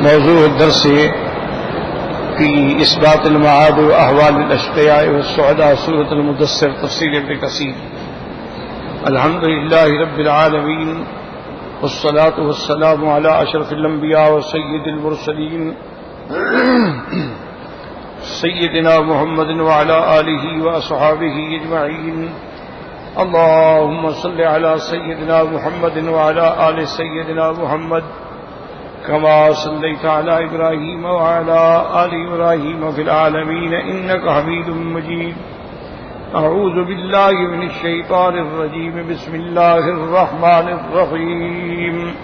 موضوع الدرس في إثبات المعاد وأحوال الأشقياء والسعداء سورة المدثر تفسير ابن كثير. الحمد لله رب العالمين والصلاة والسلام على أشرف الأنبياء وسيد المرسلين سيدنا محمد وعلى آله وأصحابه أجمعين. اللهم صل على سيدنا محمد وعلى آل سيدنا محمد كما صليت على إبراهيم وعلى آل إبراهيم في العالمين إنك حميد مجيد. أعوذ بالله من الشيطان الرجيم. بسم الله الرحمن الرحيم.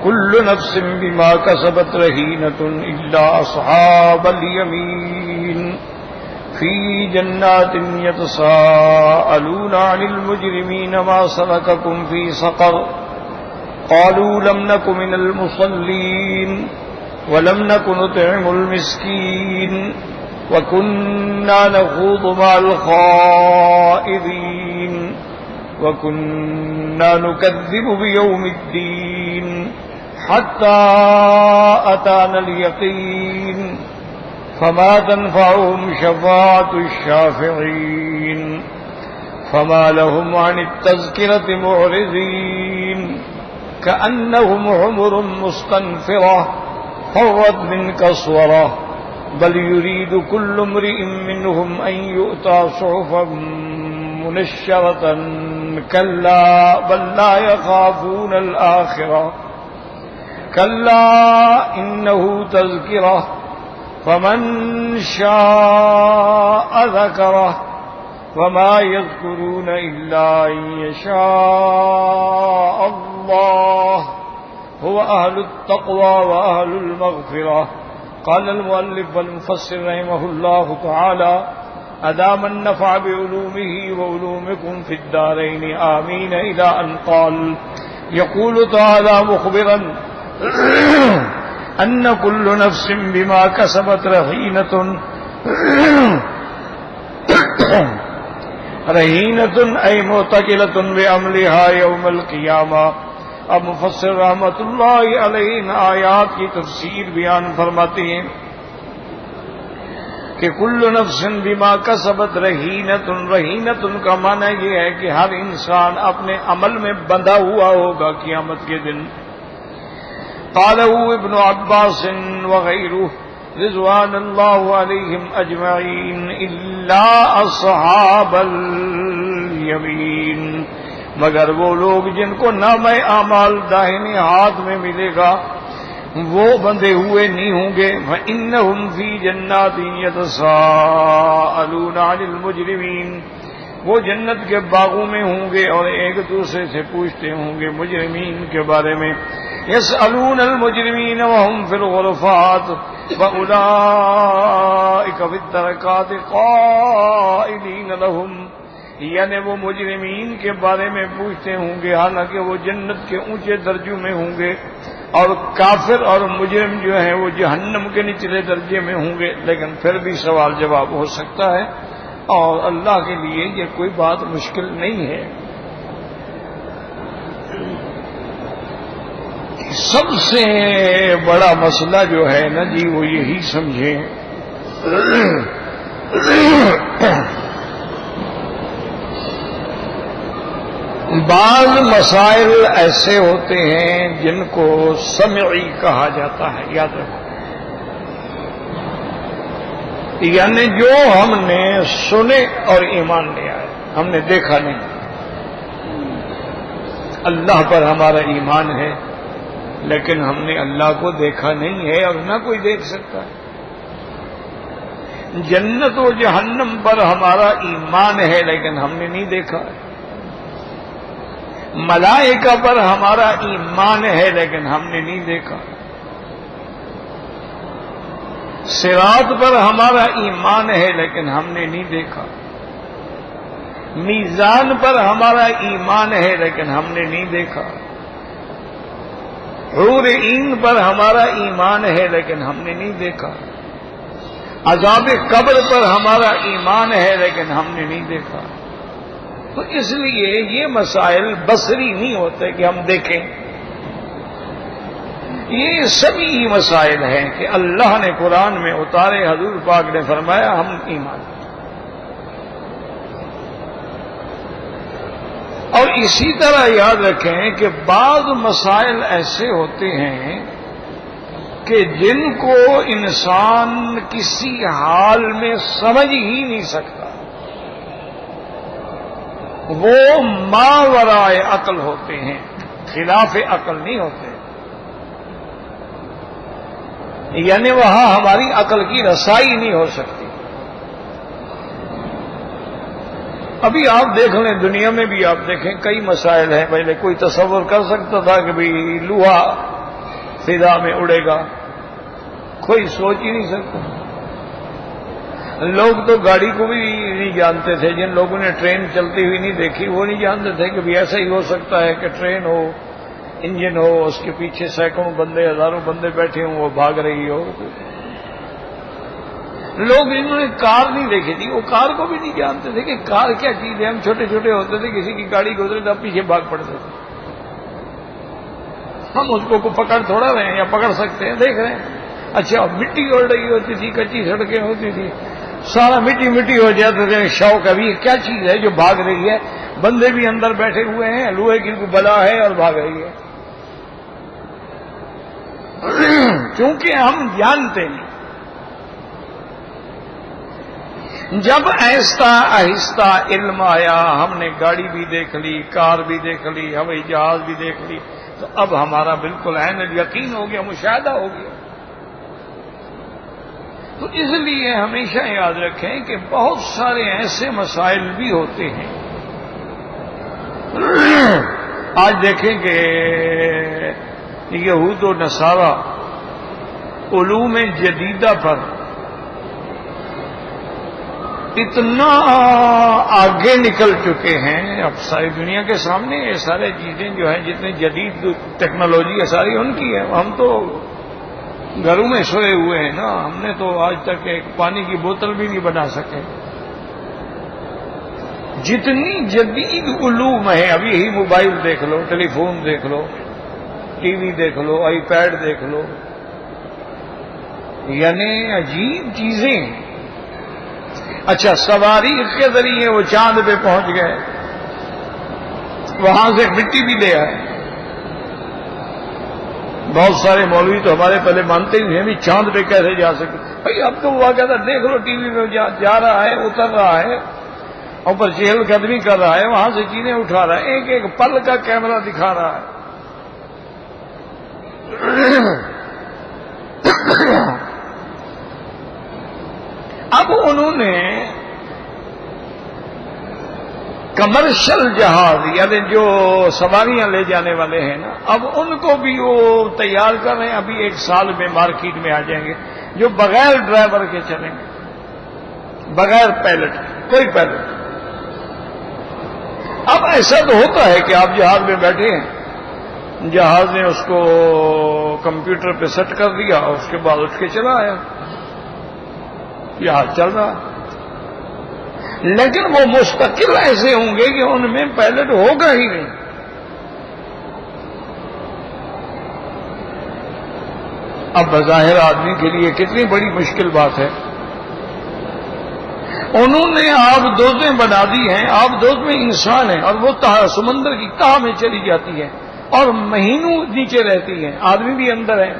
كل نفس بما كسبت رهينة إلا أصحاب اليمين في جنات يتساءلون عن المجرمين ما سلككم في سقر قالوا لم نك من المصلين ولم نك نطعم المسكين وكنا نخوض مع الخائضين وكنا نكذب بيوم الدين حتى أتانا اليقين فما تنفعهم شفاعة الشافعين فما لهم عن التذكرة معرضين كأنهم حمر مستنفرة فرت من قسورة بل يريد كل امرئ منهم أن يؤتى صحفا منشرة كلا بل لا يخافون الآخرة كلا إنه تذكرة فمن شاء ذكره وما يذكرون إلا أن يشاء الله هو أهل التقوى وأهل المغفرة. قال المؤلف والمفسر رحمه الله تعالى أدام النفع بعلومه وعلومكم في الدارين آمين إلى أن قال يقول تعالى مخبرا أن كل نفس بما كسبت رهينة رہینۃ ای معتقلۃ بعملها یوم القیامہ. اب مفسر رحمۃ اللہ علیہ ان آیات کی تفسیر بیان فرماتے ہیں کہ کل نفس بما کسبت رہینۃ. رہینۃ کا معنی یہ ہے کہ ہر انسان اپنے عمل میں بندھا ہوا ہوگا قیامت کے دن. قالہ ابن عباس وغیرہ رضوان اللہ علیہم اجمعین الا اصحاب الیمین، مگر وہ لوگ جن کو نامہ اعمال داہنے ہاتھ میں ملے گا وہ بندھے ہوئے نہیں ہوں گے. فإنہم فی جنات یتساءلون عن المجرمین، وہ جنت کے باغوں میں ہوں گے اور ایک دوسرے سے پوچھتے ہوں گے مجرمین کے بارے میں. یسألون المجرمین وهم فی الغرفات وَأُولَئِكَ فِي الدَّرَكَاتِ قَائِلِينَ لَهُمْ، یعنی وہ مجرمین کے بارے میں پوچھتے ہوں گے حالانکہ وہ جنت کے اونچے درجوں میں ہوں گے، اور کافر اور مجرم جو ہیں وہ جہنم کے نچلے درجے میں ہوں گے. لیکن پھر بھی سوال جواب ہو سکتا ہے اور اللہ کے لیے یہ کوئی بات مشکل نہیں ہے. سب سے بڑا مسئلہ جو ہے نا جی وہ یہی سمجھیں بعض مسائل ایسے ہوتے ہیں جن کو سمعی کہا جاتا ہے. یاد رکھو، یعنی جو ہم نے سنے اور ایمان لے آئے، ہم نے دیکھا نہیں. اللہ پر ہمارا ایمان ہے لیکن ہم نے اللہ کو دیکھا نہیں ہے اور نہ کوئی دیکھ سکتا ہے. جنت و جہنم پر ہمارا ایمان ہے لیکن ہم نے نہیں دیکھا ہے. ملائکہ پر ہمارا ایمان ہے لیکن ہم نے نہیں دیکھا. صراط پر ہمارا ایمان ہے لیکن ہم نے نہیں دیکھا. میزان پر ہمارا ایمان ہے لیکن ہم نے نہیں دیکھا. حور عین پر ہمارا ایمان ہے لیکن ہم نے نہیں دیکھا. عذاب قبر پر ہمارا ایمان ہے لیکن ہم نے نہیں دیکھا. تو اس لیے یہ مسائل بصری نہیں ہوتے کہ ہم دیکھیں، یہ سبھی مسائل ہیں کہ اللہ نے قرآن میں اتارے، حضور پاک نے فرمایا، ہم ایمان۔ اور اسی طرح یاد رکھیں کہ بعض مسائل ایسے ہوتے ہیں کہ جن کو انسان کسی حال میں سمجھ ہی نہیں سکتا، وہ ماورائے عقل ہوتے ہیں، خلاف عقل نہیں ہوتے، یعنی وہاں ہماری عقل کی رسائی نہیں ہو سکتی۔ ابھی آپ دیکھ لیں، دنیا میں بھی آپ دیکھیں کئی مسائل ہیں۔ پہلے کوئی تصور کر سکتا تھا کہ بھئی لوہا فضا میں اڑے گا؟ کوئی سوچ ہی نہیں سکتا۔ لوگ تو گاڑی کو بھی نہیں جانتے تھے، جن لوگوں نے ٹرین چلتی ہوئی نہیں دیکھی وہ نہیں جانتے تھے کہ ایسا ہی ہو سکتا ہے کہ ٹرین ہو، انجن ہو، اس کے پیچھے سینکڑوں بندے، ہزاروں بندے بیٹھے ہوں، وہ بھاگ رہی ہو۔ لوگ انہوں نے کار نہیں دیکھی تھی، وہ کار کو بھی نہیں جانتے تھے کہ کار کیا چیز ہے۔ ہم چھوٹے چھوٹے ہوتے تھے، کسی کی گاڑی گزرے تو پیچھے بھاگ پڑتے تھے۔ ہم اس کو پکڑ تھوڑا رہے ہیں یا پکڑ سکتے ہیں، دیکھ رہے ہیں۔ اچھا، مٹی اڑ رہی ہوتی تھی، کچی سڑکیں ہوتی تھی، سارا مٹی مٹی ہو جاتا تھا۔ شوق ابھی یہ کیا چیز ہے جو بھاگ رہی ہے؟ بندے بھی اندر بیٹھے ہوئے ہیں، لوہے کی بلا ہے اور بھاگ رہی ہے۔ کیونکہ ہم جانتے نہیں۔ جب آہستہ آہستہ علم آیا، ہم نے گاڑی بھی دیکھ لی، کار بھی دیکھ لی، ہوائی جہاز بھی دیکھ لی، تو اب ہمارا بالکل عین یقین ہو گیا، مشاہدہ ہو گیا۔ تو اس لیے ہمیشہ یاد رکھیں کہ بہت سارے ایسے مسائل بھی ہوتے ہیں۔ آج دیکھیں کہ یہود و نصارہ علوم جدیدہ پر اتنا آگے نکل چکے ہیں، اب ساری دنیا کے سامنے یہ سارے چیزیں جو ہیں، جتنی جدید ٹیکنالوجی ہے ساری ان کی ہے۔ ہم تو گھروں میں سوئے ہوئے ہیں نا، ہم نے تو آج تک ایک پانی کی بوتل بھی نہیں بنا سکے۔ جتنی جدید علوم ہے، اب یہی موبائل دیکھ لو، ٹیلی فون دیکھ لو، ٹی وی دیکھ لو، آئی پیڈ دیکھ لو، یعنی عجیب چیزیں۔ اچھا، سواری کے ذریعے وہ چاند پہ پہنچ گئے، وہاں سے مٹی بھی لے آئے۔ بہت سارے مولوی تو ہمارے پہلے مانتے ہی ہیں بھی چاند پہ کیسے جا سکتے؟ بھائی اب تو ہوا کہتا دیکھ لو، ٹی وی میں جا رہا ہے، اتر رہا ہے، اوپر چہل قدمی کر رہا ہے، وہاں سے چیزیں اٹھا رہا ہے، ایک ایک پل کا کیمرہ دکھا رہا ہے۔ اب انہوں نے کمرشل جہاز، یعنی جو سواریاں لے جانے والے ہیں نا، اب ان کو بھی وہ تیار کر رہے ہیں، ابھی 1 سال میں مارکیٹ میں آ جائیں گے، جو بغیر ڈرائیور کے چلیں گے، بغیر پائلٹ، کوئی پائلٹ۔ اب ایسا تو ہوتا ہے کہ آپ جہاز میں بیٹھے ہیں، جہاز نے اس کو کمپیوٹر پہ سیٹ کر دیا اور اس کے بعد اٹھ کے چلا آیا، جہاز چل رہا۔ لیکن وہ مستقل ایسے ہوں گے کہ ان میں پائلٹ ہوگا ہی نہیں۔ اب بظاہر آدمی کے لیے کتنی بڑی مشکل بات ہے۔ انہوں نے آب دوزیں بنا دی ہیں، آب دوز میں انسان ہے اور وہ سمندر کی تہہ میں چلی جاتی ہے اور مہینوں نیچے رہتی ہیں، آدمی بھی اندر ہے،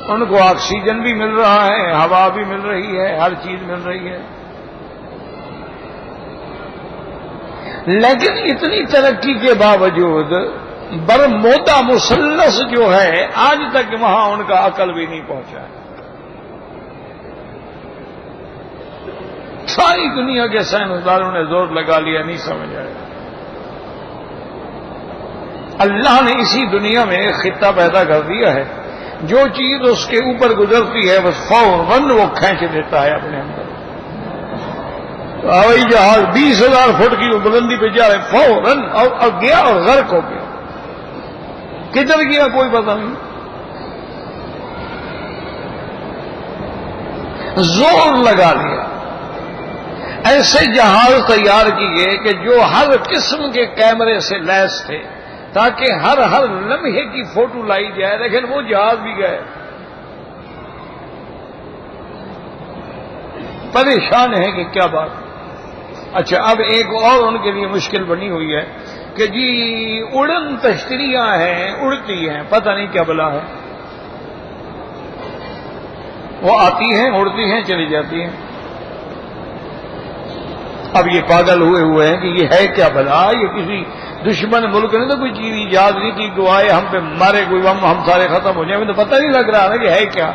ان کو آکسیجن بھی مل رہا ہے، ہوا بھی مل رہی ہے، ہر چیز مل رہی ہے۔ لیکن اتنی ترقی کے باوجود برمودا مثلث جو ہے، آج تک وہاں ان کا عقل بھی نہیں پہنچا ہے۔ ساری دنیا کے سائنسدانوں نے زور لگا لیا، نہیں سمجھ آیا۔ اللہ نے اسی دنیا میں ایک خطہ پیدا کر دیا ہے، جو چیز اس کے اوپر گزرتی ہے بس فوراً وہ کھینچ دیتا ہے اپنے اندر۔ ہوائی جہاز 20,000 فٹ کی بلندی پہ جا رہے فوراً، اور گیا اور غرق ہو گیا۔ کدھر گیا کوئی پتہ نہیں، زور لگا لیا۔ ایسے جہاز تیار کیے کہ جو ہر قسم کے کیمرے سے لیس تھے تاکہ ہر لمحے کی فوٹو لائی جائے، لیکن وہ جہاز بھی گئے، پریشان ہیں کہ کیا بات۔ اچھا، اب ایک اور ان کے لیے مشکل بنی ہوئی ہے کہ جی اڑن تشتریاں ہیں، اڑتی ہیں، پتہ نہیں کیا بلا ہے، وہ آتی ہیں، اڑتی ہیں، چلی جاتی ہیں۔ اب یہ پاگل ہوئے ہیں کہ یہ ہے کیا بلا، یہ کسی دشمن ملک نے تو کوئی چیز ایجاد نہیں کی کہ آئے ہم پہ مارے، کوئی ہم سارے ختم ہو جائیں، ہمیں تو پتہ نہیں لگ رہا نا کہ ہے کیا،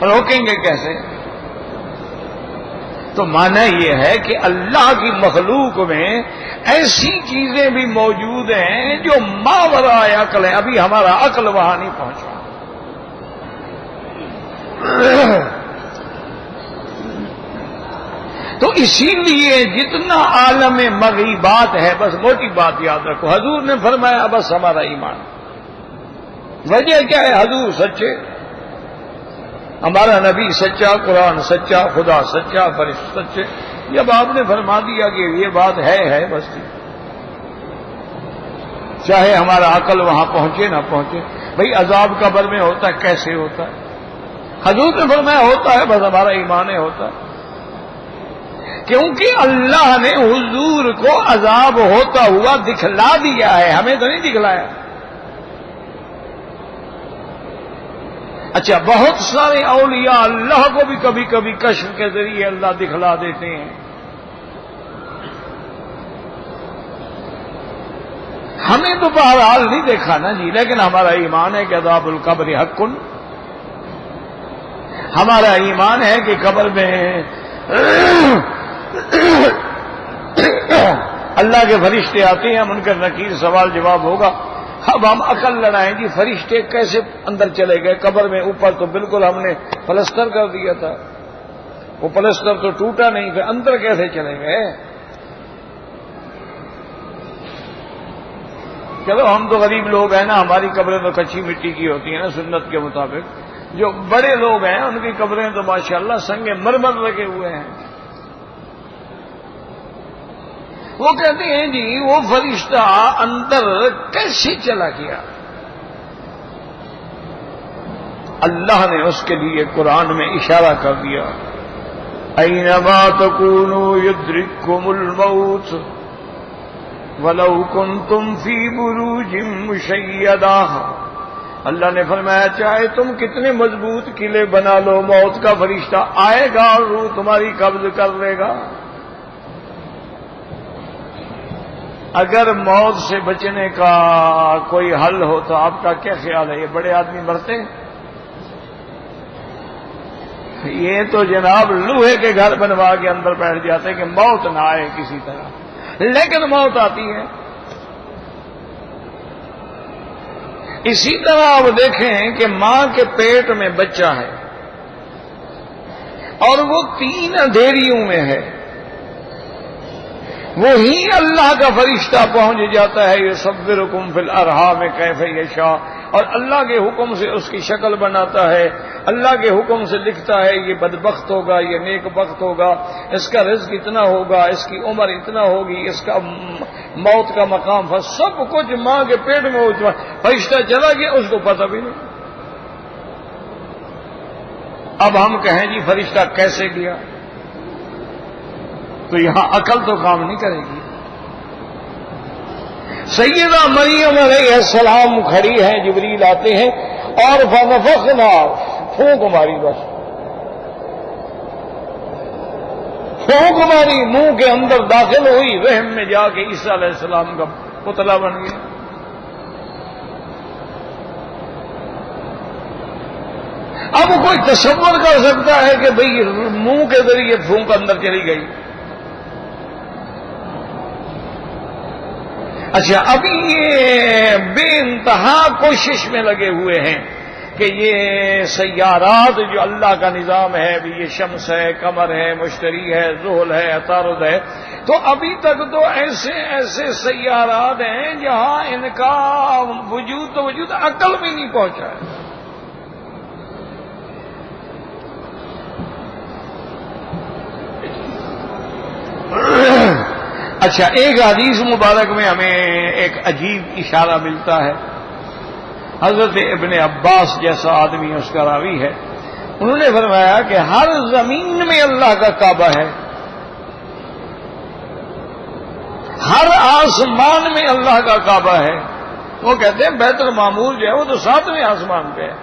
روکیں گے کیسے؟ تو معنی یہ ہے کہ اللہ کی مخلوق میں ایسی چیزیں بھی موجود ہیں جو ماورائے عقل ہیں، ابھی ہمارا عقل وہاں نہیں پہنچا۔ تو اسی لیے جتنا عالم مغیبات ہے، بس موٹی بات یاد رکھو، حضور نے فرمایا بس ہمارا ایمان۔ وجہ کیا ہے؟ حضور سچے، ہمارا نبی سچا، قرآن سچا، خدا سچا، فرشتے سچے۔ جب آپ نے فرما دیا کہ یہ بات ہے بس ٹھیک، چاہے ہمارا عقل وہاں پہنچے نہ پہنچے۔ بھئی عذاب قبر میں ہوتا ہے، کیسے ہوتا ہے؟ حضور نے فرمایا ہوتا ہے، بس ہمارا ایمان ہوتا ہے، کیونکہ اللہ نے حضور کو عذاب ہوتا ہوا دکھلا دیا ہے، ہمیں تو نہیں دکھلایا۔ اچھا، بہت سارے اولیاء اللہ کو بھی کبھی کبھی کشف کے ذریعے اللہ دکھلا دیتے ہیں، ہمیں تو بہرحال نہیں دیکھا نا جی، لیکن ہمارا ایمان ہے کہ عذاب القبر حق، ہمارا ایمان ہے کہ قبر میں اللہ کے فرشتے آتے ہیں، منکر نکیر سوال جواب ہوگا۔ اب ہم عقل لڑائیں گی، فرشتے کیسے اندر چلے گئے قبر میں؟ اوپر تو بالکل ہم نے پلستر کر دیا تھا، وہ پلستر تو ٹوٹا نہیں تھا، اندر کیسے چلے گئے؟ چلو ہم تو غریب لوگ ہیں نا، ہماری قبریں تو کچی مٹی کی ہوتی ہیں نا سنت کے مطابق، جو بڑے لوگ ہیں ان کی قبریں تو ماشاءاللہ سنگ مرمر لگے ہوئے ہیں۔ وہ کہتے ہیں جی وہ فرشتہ اندر کیسے چلا گیا؟ اللہ نے اس کے لیے قرآن میں اشارہ کر دیا، اینما تکونوا یدرککم الموت ولو کنتم فی بروج مشیدہ۔ اللہ نے فرمایا چاہے تم کتنے مضبوط قلعے بنا لو، موت کا فرشتہ آئے گا اور روح تمہاری قبض کر لے گا۔ اگر موت سے بچنے کا کوئی حل ہو تو آپ کا کیا خیال ہے؟ یہ بڑے آدمی مرتے ہیں، یہ تو جناب لوہے کے گھر بنوا کے اندر بیٹھ جاتے کہ موت نہ آئے کسی طرح، لیکن موت آتی ہے۔ اسی طرح آپ دیکھیں کہ ماں کے پیٹ میں بچہ ہے اور وہ 3 اندھیریوں میں ہے، وہی اللہ کا فرشتہ پہنچ جاتا ہے، یصورکم فی الارحام کیف یشاء، اور اللہ کے حکم سے اس کی شکل بناتا ہے، اللہ کے حکم سے لکھتا ہے یہ بدبخت ہوگا، یہ نیک بخت ہوگا، اس کا رزق اتنا ہوگا، اس کی عمر اتنا ہوگی، اس کا موت کا مقام، سب کچھ ماں کے پیٹ میں ہو، فرشتہ چلا گیا اس کو پتہ بھی نہیں۔ اب ہم کہیں جی فرشتہ کیسے گیا، تو یہاں عقل تو کام نہیں کرے گی۔ سیدہ مریم علیہ السلام کھڑی ہیں، جبریل آتے ہیں اور فنفخنا، پھونک ماری، بس پھونک ماری، منہ کے اندر داخل ہوئی، رحم میں جا کے عیسیٰ علیہ السلام کا پتلا بن گیا۔ اب کوئی تصور کر سکتا ہے کہ بھئی منہ کے ذریعے پھونک اندر چلی گئی؟ اچھا، ابھی یہ بے انتہا کوشش میں لگے ہوئے ہیں کہ یہ سیارات جو اللہ کا نظام ہے، بھی یہ شمس ہے، قمر ہے، مشتری ہے، زحل ہے، عطارد ہے، تو ابھی تک تو ایسے ایسے سیارات ہیں جہاں ان کا وجود عقل میں نہیں پہنچا ہے۔ اچھا، ایک حدیث مبارک میں ہمیں ایک عجیب اشارہ ملتا ہے. حضرت ابن عباس جیسا آدمی اس کا راوی ہے، انہوں نے فرمایا کہ ہر زمین میں اللہ کا کعبہ ہے، ہر آسمان میں اللہ کا کعبہ ہے. وہ کہتے ہیں بیت المعمور جو ہے وہ تو 7ویں آسمان پہ ہے،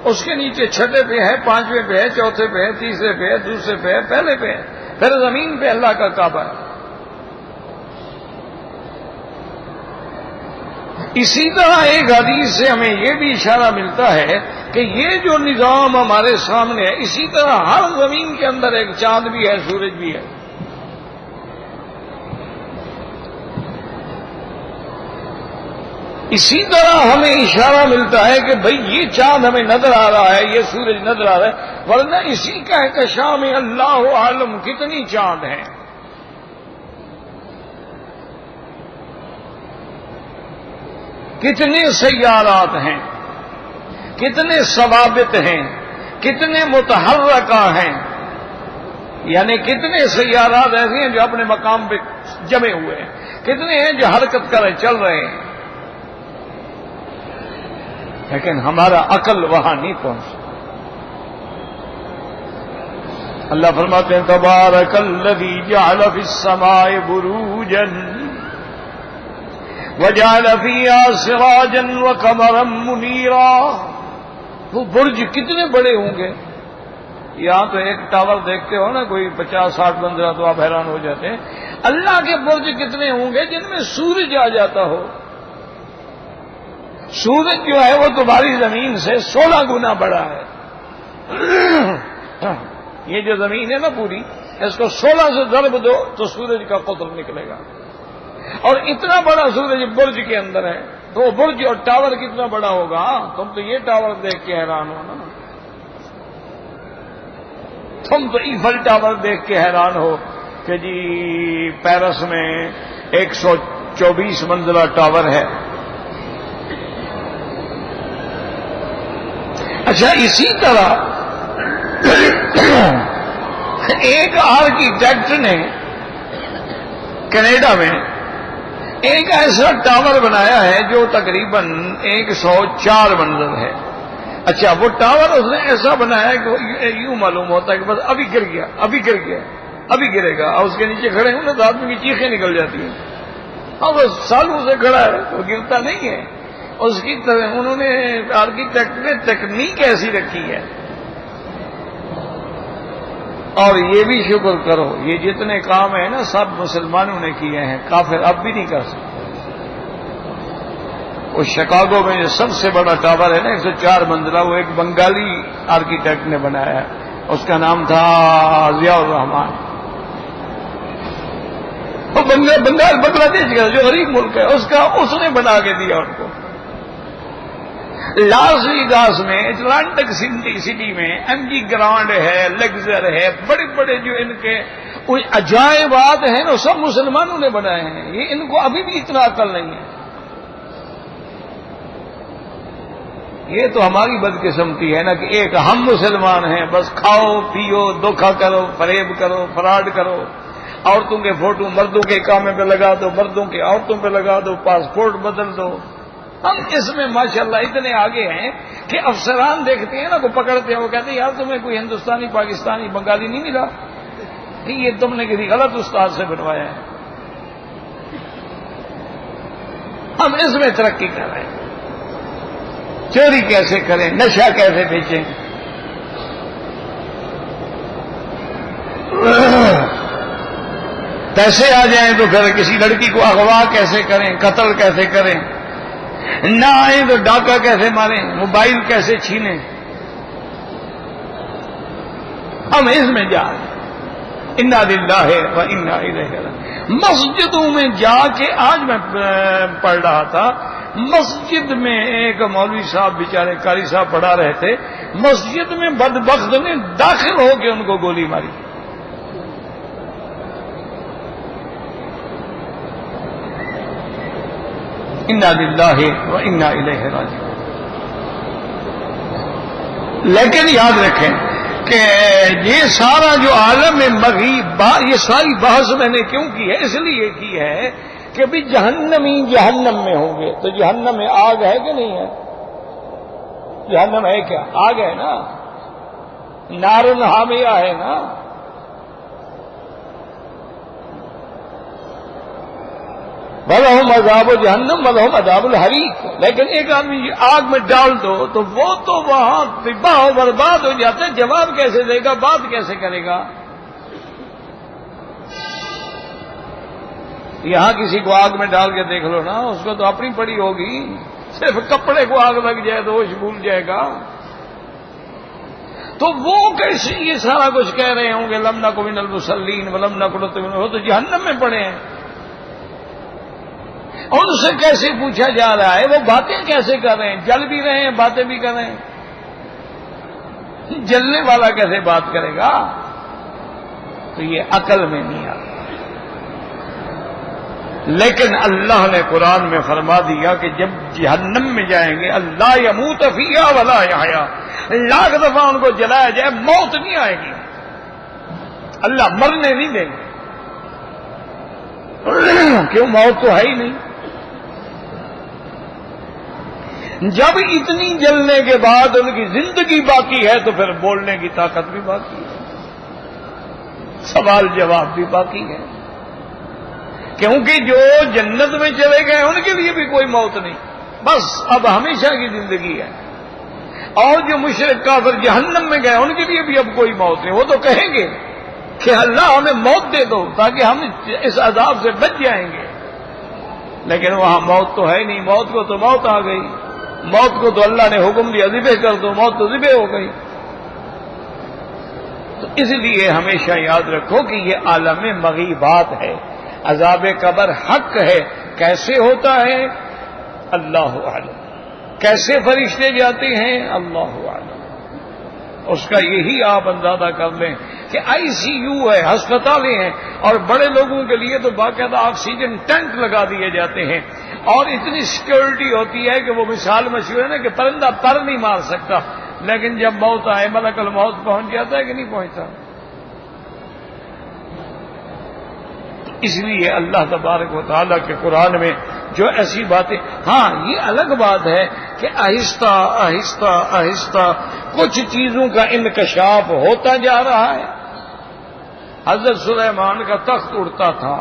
اس کے نیچے 6 پہ ہے، 5ویں پہ ہے، 4 پہ ہے، 3 پہ ہے، 2 پہ ہے، پہلے پہ ہے، پھر زمین پہ اللہ کا کعبہ ہے. اسی طرح ایک حدیث سے ہمیں یہ بھی اشارہ ملتا ہے کہ یہ جو نظام ہمارے سامنے ہے، اسی طرح ہر زمین کے اندر ایک چاند بھی ہے، سورج بھی ہے. اسی طرح ہمیں اشارہ ملتا ہے کہ بھئی یہ چاند ہمیں نظر آ رہا ہے، یہ سورج نظر آ رہا ہے، ورنہ اسی کہکشاں میں اللہ عالم کتنی چاند ہیں. کتنے سیارات ہیں، کتنے ثوابت ہیں، کتنے متحرکہ ہیں، یعنی کتنے سیارات ایسے ہیں جو اپنے مقام پہ جمے ہوئے ہیں، کتنے ہیں جو حرکت کر رہے چل رہے ہیں، لیکن ہمارا عقل وہاں نہیں پہنچ. اللہ فرماتے ہیں تبارک الذی جعل فی السماء بروجا وجعل فیہا سراجا وقمرا منیرا. وہ برج کتنے بڑے ہوں گے. یہاں تو ایک ٹاور دیکھتے ہو نا کوئی 50-60 منزلہ تو آپ حیران ہو جاتے ہیں. اللہ کے برج کتنے ہوں گے جن میں سورج آ جاتا ہو. سورج جو ہے وہ تمہاری زمین سے 16 گنا بڑا ہے. یہ جو زمین ہے نا پوری، اس کو 16 سے ضرب دو تو سورج کا قطر نکلے گا. اور اتنا بڑا سورج برج کے اندر ہے تو وہ برج اور ٹاور کتنا بڑا ہوگا. تم تو یہ ٹاور دیکھ کے حیران ہو نا، تم تو ایفل ٹاور دیکھ کے حیران ہو کہ جی پیرس میں 124 منزلہ ٹاور ہے. اچھا، اسی طرح ایک آرکیٹیکٹ نے کینیڈا میں ایک ایسا ٹاور بنایا ہے جو تقریباً 104 منزل ہے. اچھا، وہ ٹاور اس نے ایسا بنایا ہے کہ یوں معلوم ہوتا ہے کہ بس ابھی گر گیا، ابھی گر گیا، ابھی گرے گا. اور اس کے نیچے کھڑے ہوں نا تو آدمی کی چیخیں نکل جاتی ہیں. ہاں بس سالوں سے کھڑا ہے تو گرتا نہیں ہے. اس کی طرح انہوں نے آرکیٹیکٹ نے تکنیک ایسی رکھی ہے. اور یہ بھی شکر کرو یہ جتنے کام ہیں نا سب مسلمانوں نے کیے ہیں، کافر اب بھی نہیں کر سکتے. وہ شکاگو میں جو سب سے بڑا ٹاور ہے نا 104 منزلہ، وہ ایک بنگالی آرکیٹیکٹ نے بنایا ہے. اس کا نام تھا ضیاء الرحمان. وہ بنگال بنگلہ دیش کا جو غریب ملک ہے اس نے بنا کے دیا ان کو. لاس ویگاس میں اٹلانٹک سٹی میں ایم جی گرانڈ ہے، لیگزر ہے، بڑے بڑے جو ان کے عجائبات ہیں نا سب مسلمانوں نے بنائے ہیں. یہ ان کو ابھی بھی اتنا عقل نہیں ہے. یہ تو ہماری بدقسمتی ہے نا کہ ایک ہم مسلمان ہیں، بس کھاؤ پیو دھوکہ کرو، فریب کرو، فراڈ کرو، عورتوں کے فوٹو مردوں کے کام پہ لگا دو، مردوں کے عورتوں پہ لگا دو، پاسپورٹ بدل دو. ہم اس میں ماشاءاللہ اتنے آگے ہیں کہ افسران دیکھتے ہیں نا کو پکڑتے ہیں، وہ کہتے ہیں یار تمہیں کوئی ہندوستانی پاکستانی بنگالی نہیں ملا، یہ تم نے کسی غلط استاد سے بنوایا ہے. ہم اس میں ترقی کر رہے ہیں. چوری کیسے کریں، نشہ کیسے بیچیں، پیسے آ جائیں تو پھر کسی لڑکی کو اغوا کیسے کریں، قتل کیسے کریں، نہ آئیں تو ڈاکہ کیسے ماریں، موبائل کیسے چھینیں. ہم اس میں جا رہے ہیں. انا للہ و انا الیہ راجعون. مسجدوں میں جا کے آج میں پڑھ رہا تھا، مسجد میں ایک مولوی صاحب بیچارے قاری صاحب پڑھا رہے تھے، مسجد میں بدبخت نے داخل ہو کے ان کو گولی ماری. انا للہ و انا الیہ راجعون. لیکن یاد رکھیں کہ یہ سارا جو عالم مغیب یہ ساری بحث میں نے کیوں کی ہے؟ اس لیے کی ہے کہ بھی جہنمی جہنم میں ہوں گے، تو جہنم میں آگ ہے کہ نہیں ہے؟ جہنم ہے کیا؟ آگ ہے نا، نارن حامیہ ہے نا۔ وَلَهُمْ عَذَابُ جَهَنَّمَ وَلَهُمْ عَذَابُ الْحَرِيقِ، لیکن ایک آدمی آگ میں ڈال دو تو وہ تو وہاں تباہ و برباد ہو جاتا ہے، جواب کیسے دے گا، بات کیسے کرے گا؟ یہاں کسی کو آگ میں ڈال کے دیکھ لو نا، اس کو تو اپنی پڑی ہوگی، صرف کپڑے کو آگ لگ جائے تو ہوش بھول جائے گا۔ تو وہ کیسے یہ سارا کچھ کہہ رہے ہوں گے لم نکن من المصلین ولم نکن نطعم، وہ تو جہنم میں پڑے ہیں۔ ان سے کیسے پوچھا جا رہا ہے؟ وہ باتیں کیسے کر رہے ہیں؟ جل بھی رہے ہیں، باتیں بھی کر رہے ہیں۔ جلنے والا کیسے بات کرے گا؟ تو یہ عقل میں نہیں آتا۔ لیکن اللہ نے قرآن میں فرما دیا کہ جب جہنم میں جائیں گے اللہ یموت فیہا ولا یحیا، لاکھ دفعہ ان کو جلایا جائے موت نہیں آئے گی، اللہ مرنے نہیں دیں گے۔ کیوں؟ موت تو ہے ہی نہیں۔ جب اتنی جلنے کے بعد ان کی زندگی باقی ہے تو پھر بولنے کی طاقت بھی باقی ہے، سوال جواب بھی باقی ہے، کیونکہ جو جنت میں چلے گئے ان کے لیے بھی کوئی موت نہیں، بس اب ہمیشہ کی زندگی ہے۔ اور جو مشرک کافر جہنم میں گئے ان کے لیے بھی اب کوئی موت نہیں، وہ تو کہیں گے کہ اللہ ہمیں موت دے دو تاکہ ہم اس عذاب سے بچ جائیں گے، لیکن وہاں موت تو ہے نہیں۔ موت کو تو موت آ گئی، موت کو تو اللہ نے حکم دیا ذبح کر دو، موت تو ذبح ہو گئی۔ تو اس لیے ہمیشہ یاد رکھو کہ یہ عالم مغیبات ہے، عذاب قبر حق ہے۔ کیسے ہوتا ہے؟ اللہ اعلم۔ کیسے فرشتے جاتے ہیں؟ اللہ اعلم۔ اس کا یہی آپ اندازہ کر لیں کہ آئی سی یو ہے، ہسپتالیں ہیں، اور بڑے لوگوں کے لیے تو باقاعدہ آکسیجن ٹینک لگا دیے جاتے ہیں، اور اتنی سیکورٹی ہوتی ہے کہ وہ مثال مشہور ہے نا کہ پرندہ پر نہیں مار سکتا، لیکن جب موت آئے ملک الموت پہنچ جاتا ہے کہ نہیں پہنچتا؟ اس لیے اللہ تبارک و تعالیٰ کے قرآن میں جو ایسی باتیں، ہاں یہ الگ بات ہے کہ آہستہ آہستہ آہستہ کچھ چیزوں کا انکشاف ہوتا جا رہا ہے۔ حضرت سلیمان کا تخت اڑتا تھا،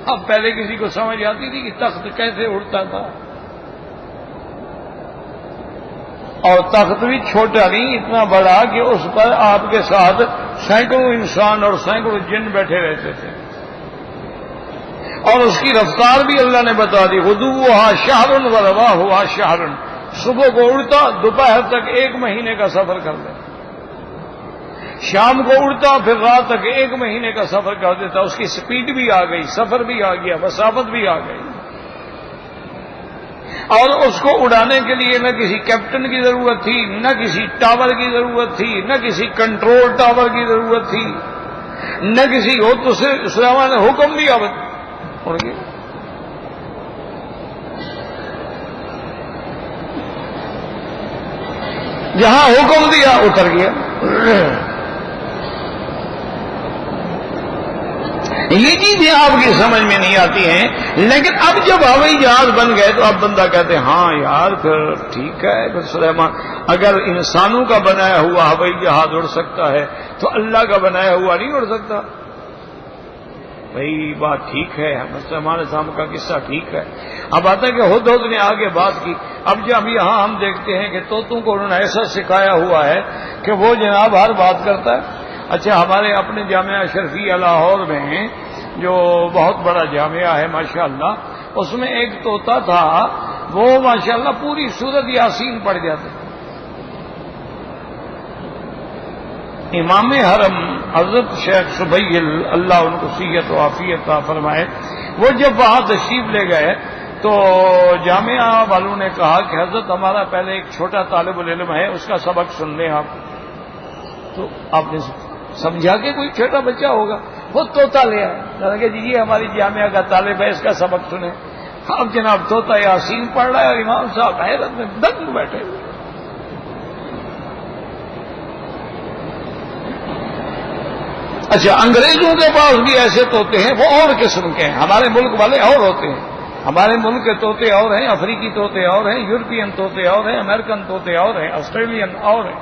اب پہلے کسی کو سمجھ آتی تھی کہ تخت کیسے اڑتا تھا؟ اور تخت بھی چھوٹا نہیں، اتنا بڑا کہ اس پر آپ کے ساتھ سینکڑوں انسان اور سینکڑوں جن بیٹھے رہتے تھے، اور اس کی رفتار بھی اللہ نے بتا دی، غدوہا شہر و رواحا شہر، صبح کو اڑتا دوپہر تک 1 مہینے کا سفر کر لیتا، شام کو اڑتا پھر رات تک 1 مہینے کا سفر کر دیتا۔ اس کی سپیڈ بھی آ گئی، سفر بھی آ گیا، مسافت بھی آ گئی، اور اس کو اڑانے کے لیے نہ کسی کیپٹن کی ضرورت تھی، نہ کسی ٹاور کی ضرورت تھی، نہ کسی کنٹرول ٹاور کی ضرورت تھی، نہ کسی ہو تو سلیمان نے حکم دیا اڑ گیا۔ جہاں حکم دیا اتر گیا۔ یہ چیزیں آپ کی سمجھ میں نہیں آتی ہیں، لیکن اب جب ہوائی جہاز بن گئے تو اب بندہ کہتے ہیں ہاں یار پھر ٹھیک ہے، پھر سلیمان اگر انسانوں کا بنایا ہوا ہوائی جہاز اڑ سکتا ہے تو اللہ کا بنایا ہوا نہیں اڑ سکتا؟ بھائی بات ٹھیک ہے، سلیمان علیہ السلام کا قصہ ٹھیک ہے۔ اب آتا ہے کہ ہدہد نے آگے بات کی۔ اب جب یہاں ہم دیکھتے ہیں کہ طوطوں کو انہوں نے ایسا سکھایا ہوا ہے کہ وہ جناب ہر بات کرتا ہے۔ اچھا، ہمارے اپنے جامعہ اشرفیہ لاہور میں جو بہت بڑا جامعہ ہے ماشاءاللہ، اس میں ایک طوطا تھا، وہ ماشاءاللہ پوری سورۃ یاسین پڑھ جاتے۔ امام حرم حضرت شیخ سبیل اللہ ان کو صحت و عافیت عطا فرمائے، وہ جب وہاں تشریف لے گئے تو جامعہ والوں نے کہا کہ حضرت ہمارا پہلے ایک چھوٹا طالب العلم ہے، اس کا سبق سن لیں آپ۔ تو آپ نے سمجھا کہ کوئی چھوٹا بچہ ہوگا، وہ طوطا لے آئے، کہا کہ جی یہ ہماری جامعہ کا طالب ہے، اس کا سبق سنیں۔ اب جناب طوطا یاسین پڑھ رہا ہے اور امام صاحب حیرت میں دنگ بیٹھے ہوئے۔ اچھا، انگریزوں کے پاس بھی ایسے طوطے ہیں، وہ اور قسم کے ہیں، ہمارے ملک والے اور ہوتے ہیں۔ ہمارے ملک کے طوطے اور ہیں، افریقی طوطے اور ہیں، یورپین طوطے اور ہیں، امریکن طوطے اور ہیں، آسٹریلین اور ہیں۔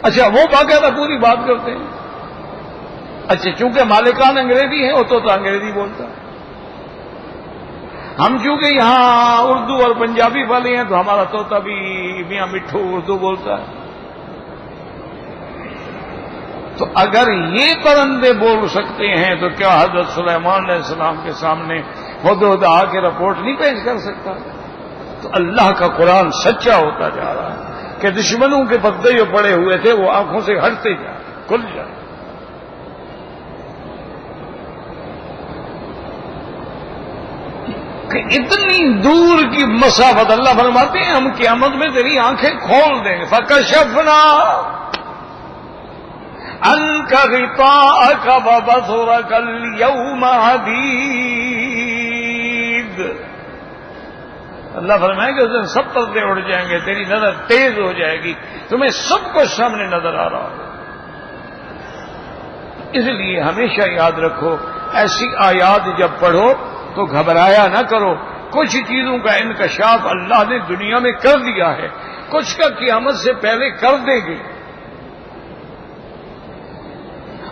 اچھا، وہ باقاعدہ پوری بات کرتے ہیں۔ اچھا، چونکہ مالکان انگریزی ہیں، وہ طوطا انگریزی بولتا ہے۔ ہم چونکہ یہاں اردو اور پنجابی والے ہیں تو ہمارا طوطا بھی میاں مٹھو اردو بولتا ہے۔ تو اگر یہ پرندے بول سکتے ہیں تو کیا حضرت سلیمان علیہ السلام کے سامنے ہدہد آ کے رپورٹ نہیں پیش کر سکتا؟ تو اللہ کا قرآن سچا ہوتا جا رہا ہے کہ دشمنوں کے پردے جو پڑے ہوئے تھے وہ آنکھوں سے ہٹتے جائیں، کھل جائیں۔ کہ اتنی دور کی مسافت اللہ فرماتے ہیں ہم قیامت میں تیری آنکھیں کھول دیں گے۔ فَكَشَفْنَا عَنْكَ غِطَاءَكَ فَبَصَرُكَ الْيَوْمَ حَدِيدٌ۔ اللہ فرمائے کہ اس دن سب پردے اڑ جائیں گے، تیری نظر تیز ہو جائے گی، تمہیں سب کچھ سامنے نظر آ رہا ہوگا۔ اس لیے ہمیشہ یاد رکھو، ایسی آیات جب پڑھو تو گھبرایا نہ کرو۔ کچھ چیزوں کا انکشاف اللہ نے دنیا میں کر دیا ہے، کچھ کا قیامت سے پہلے کر دے گی،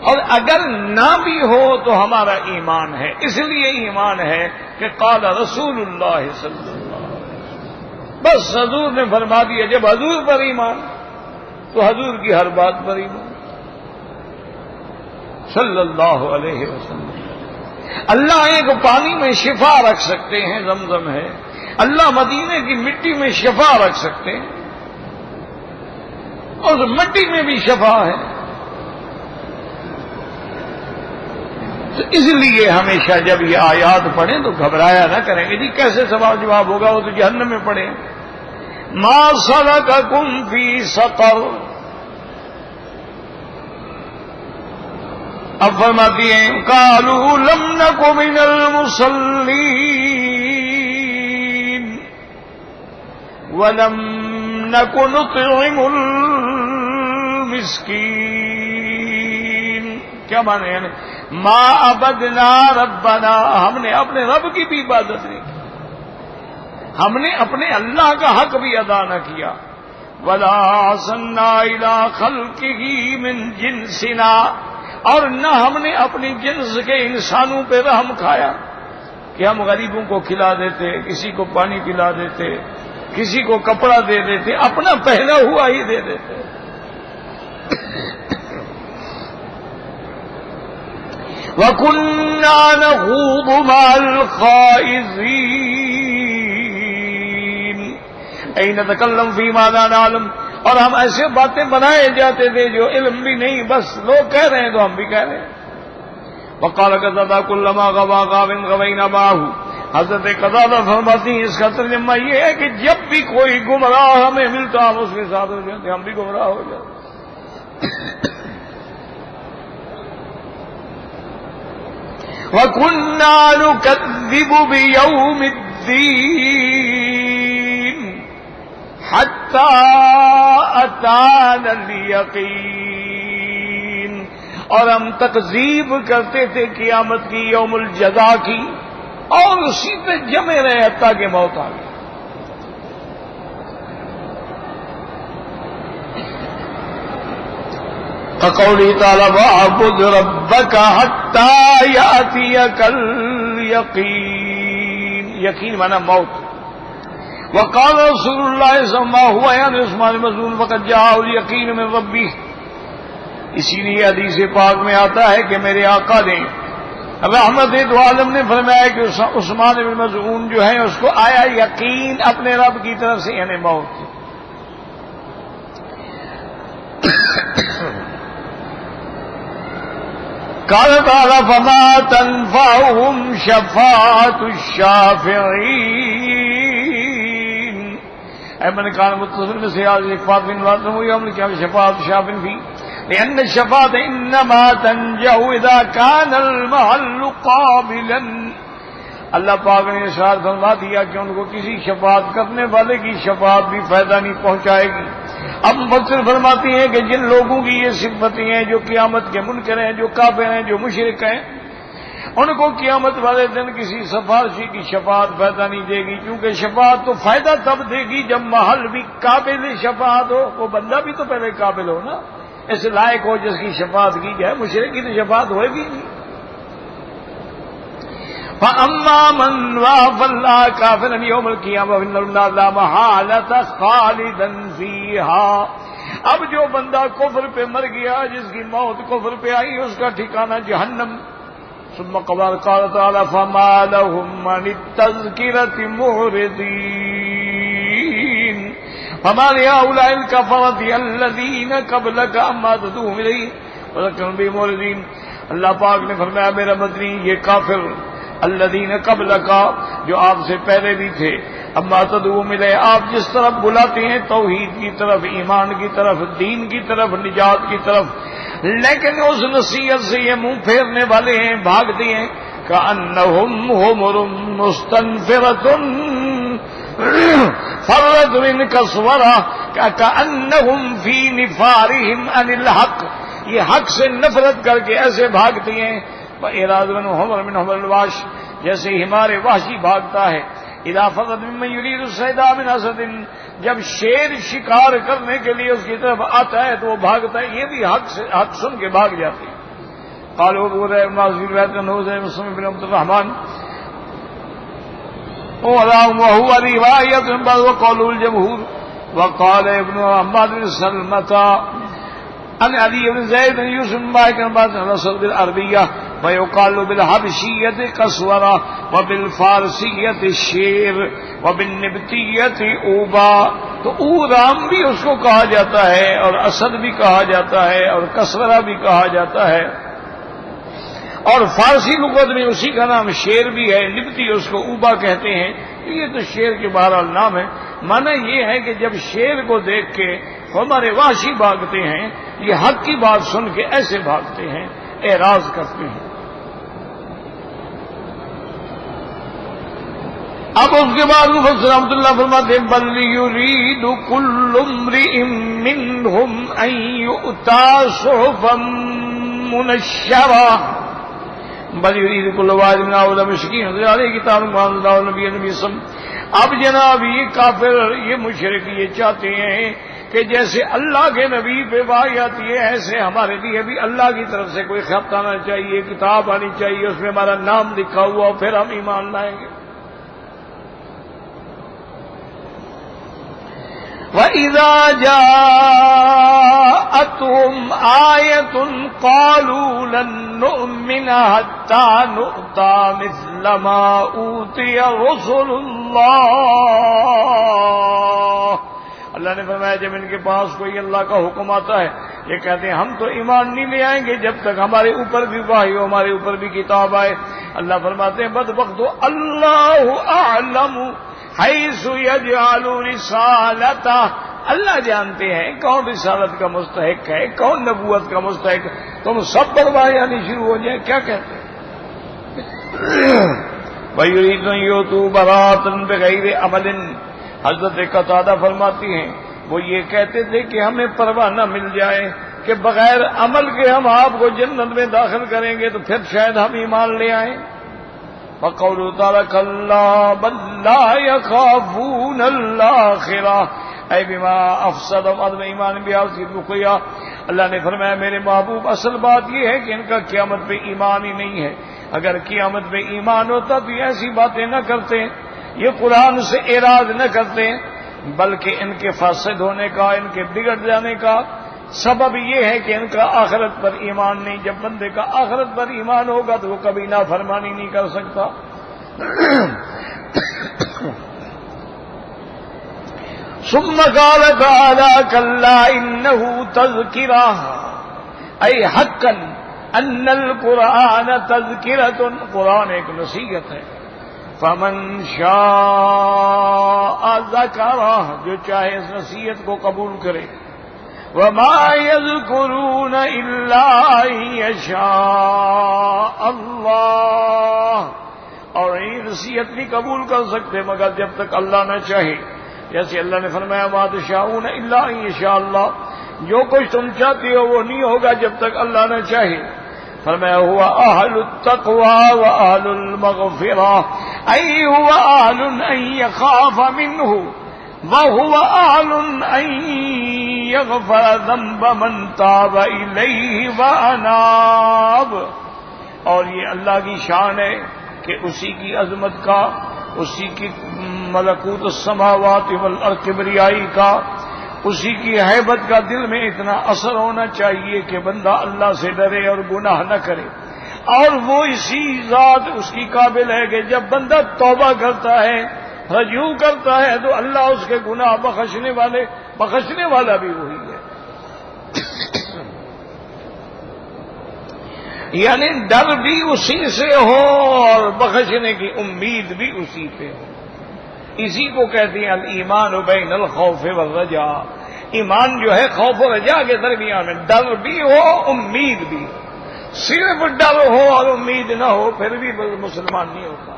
اور اگر نہ بھی ہو تو ہمارا ایمان ہے۔ اس لیے ایمان ہے کہ قال رسول اللہ صلی اللہ علیہ وسلم، بس حضور نے فرما دیا، جب حضور پر ایمان تو حضور کی ہر بات پر ایمان صلی اللہ علیہ وسلم۔ اللہ ایک پانی میں شفا رکھ سکتے ہیں، زمزم ہے، اللہ مدینے کی مٹی میں شفا رکھ سکتے ہیں، اور اس مٹی میں بھی شفا ہے۔ تو اس لیے ہمیشہ جب یہ آیات پڑھیں تو گھبرایا نہ کریں گے جی کیسے سوال جواب ہوگا، وہ تو جہنم میں پڑھے۔ ما سلککم فی سقر، اب فرماتی ہیں قالوا لم نک من المصلین ولم نک نطعم المسکین۔ کیا مانے یعنی ما عبدنا ربنا، ہم نے اپنے رب کی بھی عبادت نہیں کی، ہم نے اپنے اللہ کا حق بھی ادا نہ کیا۔ ولا عصنا الی خلقہ من جنسنا، اور نہ ہم نے اپنی جنس کے انسانوں پہ رحم کھایا کہ ہم غریبوں کو کھلا دیتے، کسی کو پانی پلا دیتے، کسی کو کپڑا دے دیتے، اپنا پہنا ہوا ہی دے دیتے۔ وَكُنَّا نَخُوضُ مَعَ الْخَائِضِينَ أَيْ نَتَكَلَّمُ فِيمَا لَا نَعْلَمُ، اور ہم ایسے باتیں بنائے جاتے تھے جو علم بھی نہیں، بس لوگ کہہ رہے ہیں تو ہم بھی کہہ رہے ہیں۔ وَقَالَ قَتَادَةُ كُلَّمَا غَوَا غَاوٍ غَوَيْنَا مَعَهُ، حضرت قتادہ فرماتی ہیں اس کا ترجمہ یہ ہے کہ جب بھی کوئی گمراہ ہمیں ملتا ہم اس کے ساتھ ہو جاتے، ہم بھی گمراہ ہو جاتے۔ وَكُنَّا نُكَذِّبُ بِيَوْمِ الدِّينِ حَتَّى أَتَانَا الْيَقِينُ، اور ہم تکذیب کرتے تھے قیامت کی، یوم الجزا کی، اور اسی پہ جمے رہے حتیٰ کہ موت آ گئی۔ قولی تعالی وَاعْبُدْ رَبَّكَ حَتَّى يَأْتِيَكَ الْيَقِينُ، یقین مانا موت۔ وقال رسول اللہ صلی اللہ علیہ عثمان مظلوم فقد جاء الیقین من ربی، اسی لیے حدیث پاک میں آتا ہے کہ میرے آقا نے رحمت دو عالم نے فرمایا کہ عثمان بن مظعون جو ہے اس کو آیا یقین اپنے رب کی طرف سے، یعنی موت۔ قال تعالی فما تنفعهم شفاعة الشافعین، من كان متصل بسياق شفاعة بن لازم يوم القيامة شفاعة الشافعين فيه، لأن الشفاعة إنما تنجح إذا كان المحل قابلا۔ اللہ پاک نے ارشاد فرما دیا کہ ان کو کسی شفاعت کرنے والے کی شفاعت بھی فائدہ نہیں پہنچائے گی اب مفسر فرماتی ہیں کہ جن لوگوں کی یہ صفتیں ہیں جو قیامت کے منکر ہیں، جو کافر ہیں، جو مشرک ہیں، ان کو قیامت والے دن کسی سفارشی کی شفاعت فائدہ نہیں دے گی، کیونکہ شفاعت تو فائدہ تب دے گی جب محل بھی قابل شفاعت ہو، وہ بندہ بھی تو پہلے قابل ہو نا، اس لائق ہو جس کی شفاعت کی جائے، مشرک کی تو شفاعت ہوئے گی نہیں۔ فَأَمَّا مَنْ وَافَ اللَّهَ كَافِرًا يَوْمَ الْقِيَامَةِ فَإِنَّ اللَّهَ لَا مَحَالَةَ خَالِدًا فِيهَا۔ اب جو بندہ کفر پہ مر گیا، جس کی موت کفر پہ آئی، اس کا ٹھکانہ جہنم۔ ثم قال تعالی فما لهم عن التذکرة معرضین فما لهؤلاء الكفرة الذین قبلك اما تدعوهم الیہ وذکرهم به معرضین۔ اللہ پاک نے فرمایا میرا مدنی، یہ کافر الذین قبلک، جو آپ سے پہلے بھی تھے، اما تدعوهم الیہ، آپ جس طرف بلاتے ہیں توحید کی طرف، ایمان کی طرف، دین کی طرف، نجات کی طرف، لیکن اس نصیحت سے یہ منہ پھیرنے والے ہیں، بھاگتے ہیں۔ کأنہم حمر مستنفرۃ فرت من قسورۃ کأنہم فی نفارہم عن الحق، یہ حق سے نفرت کر کے ایسے بھاگتے ہیں، وإعراض من حمر الواش، جیسے ہمارے وحشی بھاگتا ہے، اذا فضت ممن یرید الصید من اسد، جب شیر شکار کرنے کے لیے اس کی طرف آتا ہے تو وہ بھاگتا ہے، یہ بھی حق سن کے بھاگ جاتے ہیں۔ قالوا ابو ہریرہ ناظر روایت مسلم بن عبد الرحمن وهو روایت وقول الجمهور وقال ابن عماد بن سلمة عن علي بن زيد بن يوسف بن مالك بن رسول بالعربية ويقال بالحبشية قسورة وبالفارسية الشير وبالنبتية اوبا، تو اورام بھی اس کو کہا جاتا ہے، اور اسد بھی کہا جاتا ہے، اور کسورہ بھی کہا جاتا ہے، اور فارسی لغت میں اسی کا نام شیر بھی ہے، نبتی اس کو اوبا کہتے ہیں۔ یہ تو شیر کے بہرحال نام ہے، معنی یہ ہے کہ جب شیر کو دیکھ کے ہمارے وحشی بھاگتے ہیں، یہ حق کی بات سن کے ایسے بھاگتے ہیں، اعراض کرتے ہیں۔ اب اس کے بعد مفسر رحمۃ اللہ فرماتے ہیں بل یرید کل امرئ منہم ان یؤتی صحفا منشرہ بل یرید کل واحد من هؤلاء المشرکین علیہ کتاب انزل اللہ نبی نبی صلی۔ اب جناب یہ کافر، یہ مشرک یہ چاہتے ہیں کہ جیسے اللہ کے نبی پہ وحی آتی ہے، ایسے ہمارے لیے بھی اللہ کی طرف سے کوئی خط آنا چاہیے، کتاب آنی چاہیے، اس میں ہمارا نام لکھا ہوا، پھر ہم ایمان لائیں گے۔ وَإِذَا جَاءَتْهُمْ آيَةٌ قَالُوا لَن نُّؤْمِنَ حَتَّى نُؤْتَىٰ مِثْلَ مَا أُوتِيَ رُسُلُ اللَّهِ۔ اللہ نے فرمایا جب ان کے پاس کوئی اللہ کا حکم آتا ہے، یہ کہتے ہیں ہم تو ایمان نہیں لے آئیں گے جب تک ہمارے اوپر بھی وحی ہو، ہمارے اوپر بھی کتاب آئے۔ اللہ فرماتے ہیں بدبخت اللہ اعلم حیث یجعل رسالتہ، اللہ جانتے ہیں کون رسالت کا مستحق ہے، کون نبوت کا مستحق ہے، تم سب پر وحی آنی شروع ہو جائے، کیا کہتے ہیں؟ وَيُرِيدُونَ أَن يُؤْتُوا بَرَاءَةً بِغَيْرِ عَمَلٍ، حضرت قتادہ فرماتی ہیں وہ یہ کہتے تھے کہ ہمیں پروانہ مل جائے کہ بغیر عمل کے ہم آپ کو جنت میں داخل کریں گے تو پھر شاید ہم ایمان لے آئیں۔ وَقَوْلُهُ تَعَالَىٰ كَلَّا بَل لَّا يَخَافُونَ الْآخِرَةَ اے بما افسد عدم ایمان بیاضی رقیہ، اللہ نے فرمایا میرے محبوب اصل بات یہ ہے کہ ان کا قیامت پہ ایمان ہی نہیں ہے، اگر قیامت پہ ایمان ہوتا تو یہ ایسی باتیں نہ کرتے، یہ قرآن سے اعراض نہ کرتے، بلکہ ان کے فاسد ہونے کا، ان کے بگڑ جانے کا سبب یہ ہے کہ ان کا آخرت پر ایمان نہیں۔ جب بندے کا آخرت پر ایمان ہوگا تو وہ کبھی نافرمانی نہیں کر سکتا۔ ثم قال تعالی کلا انہ تذکرہ اے حقا ان القرآن تذکرۃ، قرآن ایک نصیحت ہے، فمن شاء ذکرہ، جو چاہے اس نصیحت کو قبول کرے، وما يذكرون الا ان يشاء اللہ، اور یہ نصیحت نہیں قبول کر سکتے مگر جب تک اللہ نہ چاہے۔ جیسے اللہ نے فرمایا ما تشاءون الا ان یشاء اللہ، جو کچھ تم چاہتے ہو وہ نہیں ہوگا جب تک اللہ نہ چاہے. فرمایا هو اہل التقوى واہل المغفرہ، ای هو اہل ان یخاف منہ وهو اہل ان یغفر ذنب من تاب الیہ واناب. اور یہ اللہ کی شان ہے کہ اسی کی عظمت کا، اسی کی ملکوت السماوات والارض کبریائی کا، اسی کی ہیبت کا دل میں اتنا اثر ہونا چاہیے کہ بندہ اللہ سے ڈرے اور گناہ نہ کرے. اور وہ اسی ذات اس کی قابل ہے کہ جب بندہ توبہ کرتا ہے، رجوع کرتا ہے، تو اللہ اس کے گناہ بخشنے والا بھی وہی ہے. یعنی ڈر بھی اسی سے ہو اور بخشنے کی امید بھی اسی پہ ہو. اسی کو کہتے ہیں الایمان بین الخوف والرجاء. ایمان جو ہے خوف و رجا کے درمیان میں، ڈر بھی ہو امید بھی. صرف ڈر ہو اور امید نہ ہو پھر بھی مسلمان نہیں ہوتا،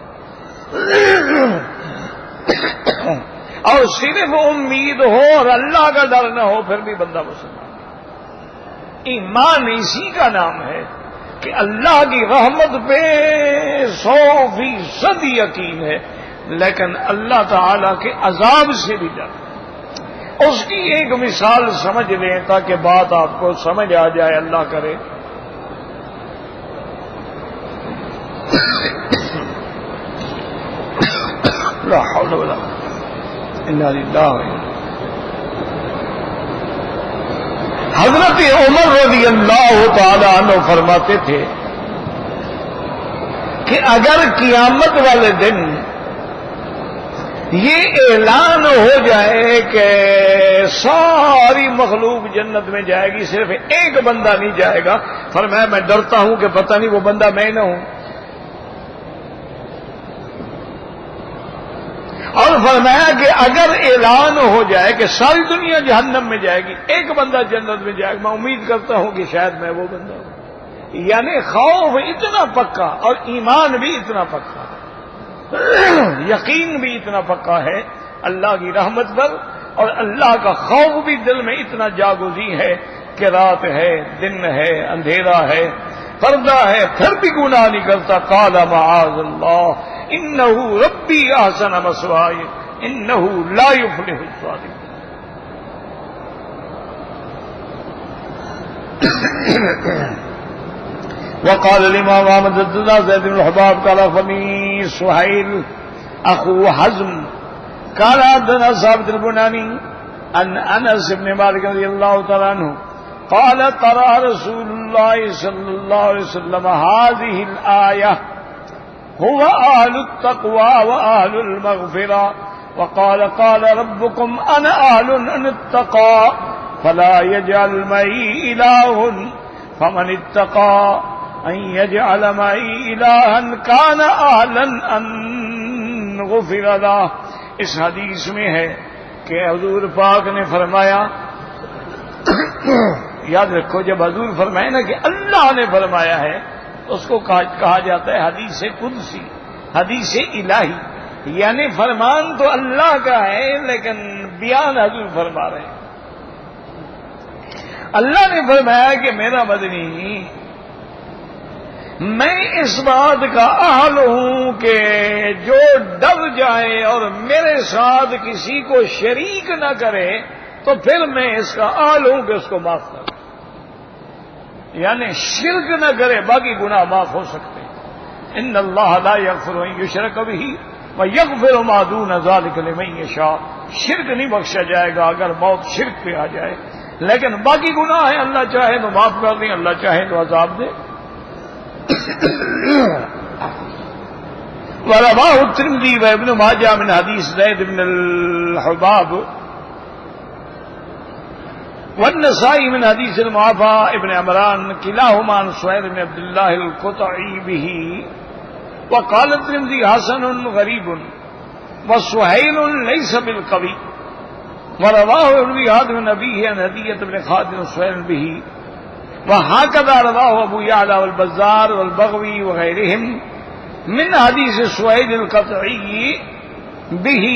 اور صرف امید ہو اور اللہ کا ڈر نہ ہو پھر بھی بندہ مسلمان. ایمان اسی کا نام ہے کہ اللہ کی رحمت پہ 100% یقین ہے، لیکن اللہ تعالی کے عذاب سے بھی ڈر. اس کی ایک مثال سمجھ لیں تاکہ بات آپ کو سمجھ آ جائے، اللہ کرے. لا حول ولا قوة الا باللہ. حضرت عمر رضی اللہ تعالی عنہ فرماتے تھے کہ اگر قیامت والے دن یہ اعلان ہو جائے کہ ساری مخلوق جنت میں جائے گی، صرف ایک بندہ نہیں جائے گا، فرمایا میں ڈرتا ہوں کہ پتہ نہیں وہ بندہ میں نہ ہوں. اور فرمایا کہ اگر اعلان ہو جائے کہ ساری دنیا جہنم میں جائے گی، ایک بندہ جنت میں جائے گا، میں امید کرتا ہوں کہ شاید میں وہ بندہ ہوں. یعنی خوف اتنا پکا اور ایمان بھی اتنا پکا، یقین بھی اتنا پکا ہے اللہ کی رحمت پر، اور اللہ کا خوف بھی دل میں اتنا جاگزی ہے کہ رات ہے، دن ہے، اندھیرا ہے، پردہ ہے، پھر بھی گناہ نہیں کرتا. قال معاذ اللہ انہ ربی احسن مثوائی انہ لا یفلح الظالمون. وقال الامام احمد حدثنا زید بن الحباب قال اخبرني سهيل اخو حزم قال حدثنا ثابت البناني عن انس بن مالك رضي الله تعالى عنه قال قرأ رسول الله صلى الله عليه وسلم هذه الآية هو أهل التقوى وأهل المغفرة وقال قال ربكم أنا أهل أن اتقى فلا يجعل معي إله فمن اتقى أن يجعل معي إلها كان أهلا أن غفر له. اس حدیث میں ہے کہ حضور پاک نے فرمایا، یاد رکھو جب حضور فرمائے نا کہ اللہ نے فرمایا ہے تو اس کو کہا جاتا ہے حدیث قدسی، حدیث الہی. یعنی فرمان تو اللہ کا ہے لیکن بیان حضور فرما رہے ہیں. اللہ نے فرمایا کہ میرا مدنی میں اس بات کا اہل ہوں کہ جو ڈر جائے اور میرے ساتھ کسی کو شریک نہ کرے تو پھر میں اس کا اہل ہوں کہ اس کو معاف کروں. یعنی شرک نہ کرے، باقی گناہ معاف ہو سکتے ہیں. ان اللہ لا یغفر ان یشرک بہ ویغفر ما دون ذلک لمن یشاء. شرک نہیں بخشا جائے گا اگر موت شرک پہ آ جائے، لیکن باقی گناہ ہے اللہ چاہے تو معاف کر دیں، اللہ چاہے تو عذاب دے. ورواه الترمذی وابن ماجہ من حدیث زید بن الحباب والنسائی من حدیث المعافى ابن عمران كلاهما عن سهيل بن عبد الله القطعي به وقال الترمذي حسن غريب وسهيل ليس بالقوي. ورواه ابن عبد النبي عن هدية بن خالد سهيل به وهكذا رواه ابو يعلى والبزار والبغوي وغيرهم من حديث سهيل القطعي به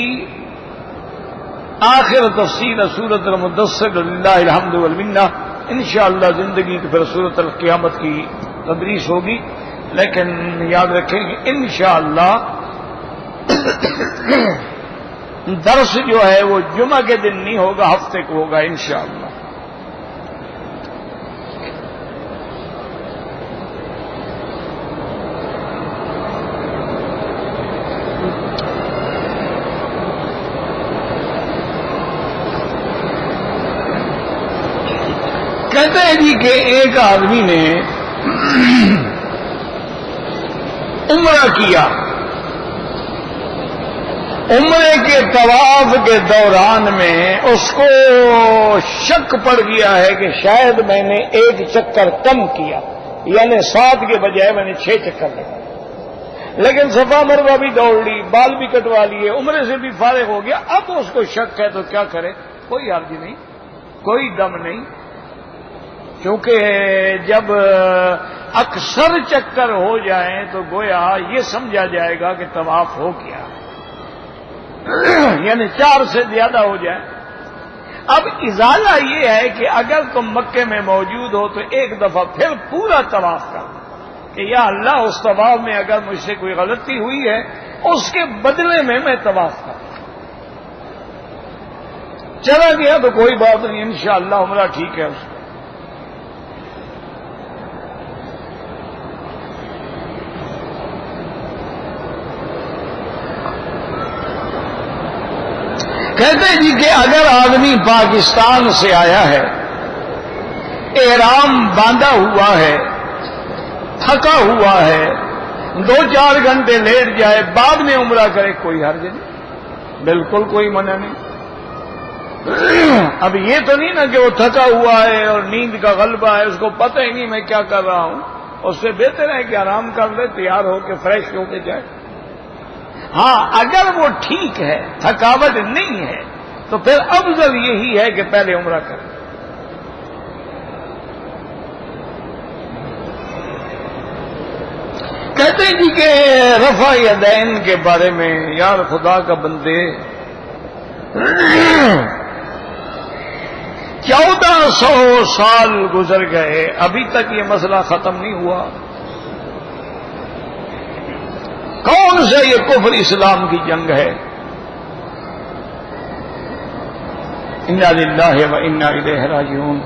آخر تفصیل سورۃ المدثر للہ الحمد والمنہ، انشاءاللہ زندگی کی پھر سورۃ القیامت کی تدریس ہوگی، لیکن یاد رکھیں کہ انشاءاللہ درس جو ہے وہ جمعہ کے دن نہیں ہوگا، ہفتے کو ہوگا انشاءاللہ۔ کہتے ہیں جی کہ ایک آدمی نے عمرہ کیا، عمرے کے طواف کے دوران میں اس کو شک پڑ گیا ہے کہ شاید میں نے ایک چکر کم کیا، یعنی 7 کے بجائے میں نے 6 چکر لگا، لیکن صفا مروہ بھی دوڑ لی، بال بھی کٹوا لیے، عمرے سے بھی فارغ ہو گیا۔ اب اس کو شک ہے تو کیا کرے؟ کوئی حرج نہیں، کوئی دم نہیں، کیونکہ جب اکثر چکر ہو جائیں تو گویا یہ سمجھا جائے گا کہ طواف ہو گیا، یعنی 4 سے زیادہ ہو جائے۔ اب ازالہ یہ ہے کہ اگر تم مکے میں موجود ہو تو ایک دفعہ پھر پورا طواف کر کہ یا اللہ اس طواف میں اگر مجھ سے کوئی غلطی ہوئی ہے اس کے بدلے میں طواف کر۔ چلا گیا تو کوئی بات نہیں، انشاءاللہ عمرہ ٹھیک ہے اس کا۔ کہتے ہیں جی کہ اگر آدمی پاکستان سے آیا ہے، احرام باندھا ہوا ہے، تھکا ہوا ہے، 2-4 گھنٹے لیٹ جائے، بعد میں عمرہ کرے، کوئی حرج نہیں، بالکل کوئی منع نہیں۔ اب یہ تو نہیں نا کہ وہ تھکا ہوا ہے اور نیند کا غلبہ ہے، اس کو پتہ ہی نہیں میں کیا کر رہا ہوں، اس سے بہتر ہے کہ آرام کر لے، تیار ہو کے فریش ہو کے جائے۔ ہاں اگر وہ ٹھیک ہے، تھکاوٹ نہیں ہے، تو پھر افضل یہی ہے کہ پہلے عمرہ کرے۔ کہتے ہیں جی کہ رفع یدین کے بارے میں، یار خدا کا بندے 1400 سال گزر گئے، ابھی تک یہ مسئلہ ختم نہیں ہوا۔ کون سے یہ کفر اسلام کی جنگ ہے؟ انا للہ و انا الیہ راجعون۔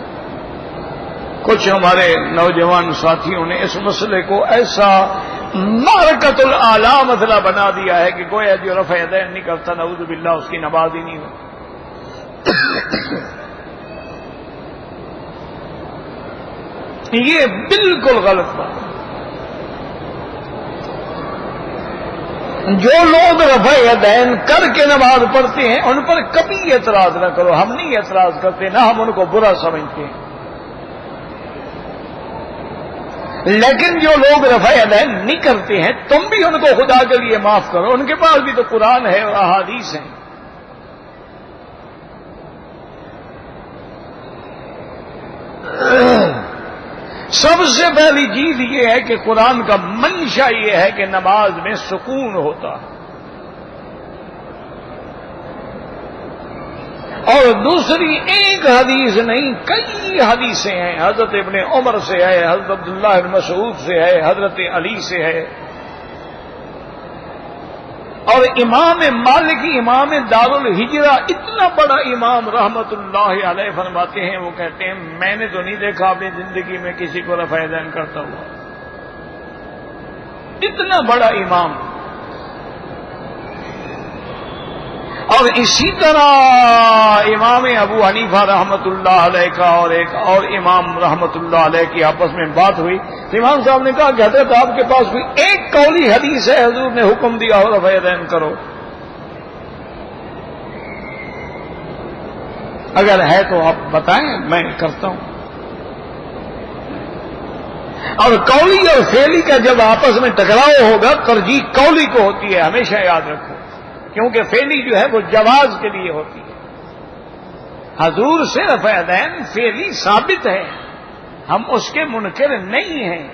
کچھ ہمارے نوجوان ساتھیوں نے اس مسئلے کو ایسا معرکۃ الاعلی مسئلہ بنا دیا ہے کہ گویا جو رفع یدین نہیں کرتا نعوذ باللہ اس کی نماز ہی نہیں ہوتی۔ یہ بالکل غلط بات ہے۔ جو لوگ رفع یدین کر کے نماز پڑھتے ہیں ان پر کبھی اعتراض نہ کرو، ہم نہیں اعتراض کرتے، نہ ہم ان کو برا سمجھتے ہیں، لیکن جو لوگ رفع یدین نہیں کرتے ہیں تم بھی ان کو خدا کے لیے معاف کرو، ان کے پاس بھی تو قرآن ہے اور احادیث ہیں۔ سب سے پہلی چیز یہ ہے کہ قرآن کا منشا یہ ہے کہ نماز میں سکون ہوتا ہے، اور دوسری ایک حدیث نہیں کئی حدیثیں ہیں، حضرت ابن عمر سے ہے، حضرت عبداللہ بن مسعود سے ہے، حضرت علی سے ہے، اور امام مالک امام دار الہجرہ اتنا بڑا امام رحمت اللہ علیہ فرماتے ہیں، وہ کہتے ہیں میں نے تو نہیں دیکھا اپنی زندگی میں کسی کو رفع یدین کرتا ہوا، اتنا بڑا امام۔ اور اسی طرح امام ابو حنیفہ رحمت اللہ علیہ کا اور ایک اور امام رحمت اللہ علیہ کی آپس میں بات ہوئی، امام صاحب نے کہا کہ حضرت آپ کے پاس کوئی ایک قولی حدیث ہے حضور نے حکم دیا ہو رفع یدین کرو؟ اگر ہے تو آپ بتائیں، میں کرتا ہوں۔ اور قولی اور فعلی کا جب آپس میں ٹکراؤ ہوگا ترجیح قولی کو ہوتی ہے، ہمیشہ یاد رکھو، کیونکہ فعلی جو ہے وہ جواز کے لیے ہوتی ہے۔ حضور سے رفع یدین فعلی ثابت ہے، ہم اس کے منکر نہیں ہیں،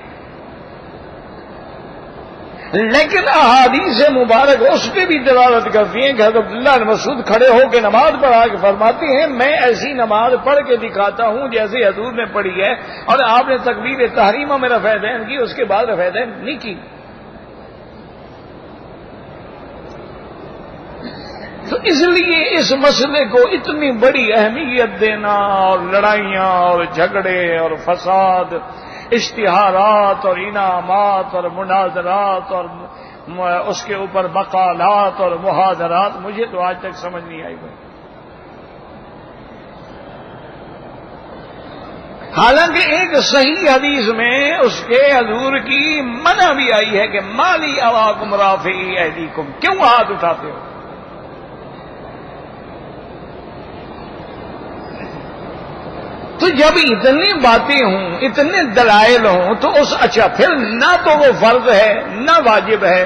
لیکن احادیث مبارک اس پہ بھی دلالت کرتی ہیں کہ حضرت عبداللہ بن مسعود کھڑے ہو کے نماز پڑھا کے فرماتے ہیں میں ایسی نماز پڑھ کے دکھاتا ہوں جیسے حضور نے پڑھی ہے، اور آپ نے تکبیر تحریمہ میں رفع یدین کی، اس کے بعد رفع یدین نہیں کی۔ تو اس لیے اس مسئلے کو اتنی بڑی اہمیت دینا، اور لڑائیاں اور جھگڑے اور فساد، اشتہارات اور انعامات اور مناظرات اور اس کے اوپر مقالات اور محاضرات، مجھے تو آج تک سمجھ نہیں آئی بھائی۔ حالانکہ ایک صحیح حدیث میں اس کے حضور کی منع بھی آئی ہے کہ مالی اواکم رافعی ایدیکم، کیوں ہاتھ اٹھاتے ہو؟ تو جب اتنی باتیں ہوں، اتنے دلائل ہوں، تو اچھا پھر نہ تو وہ فرض ہے نہ واجب ہے،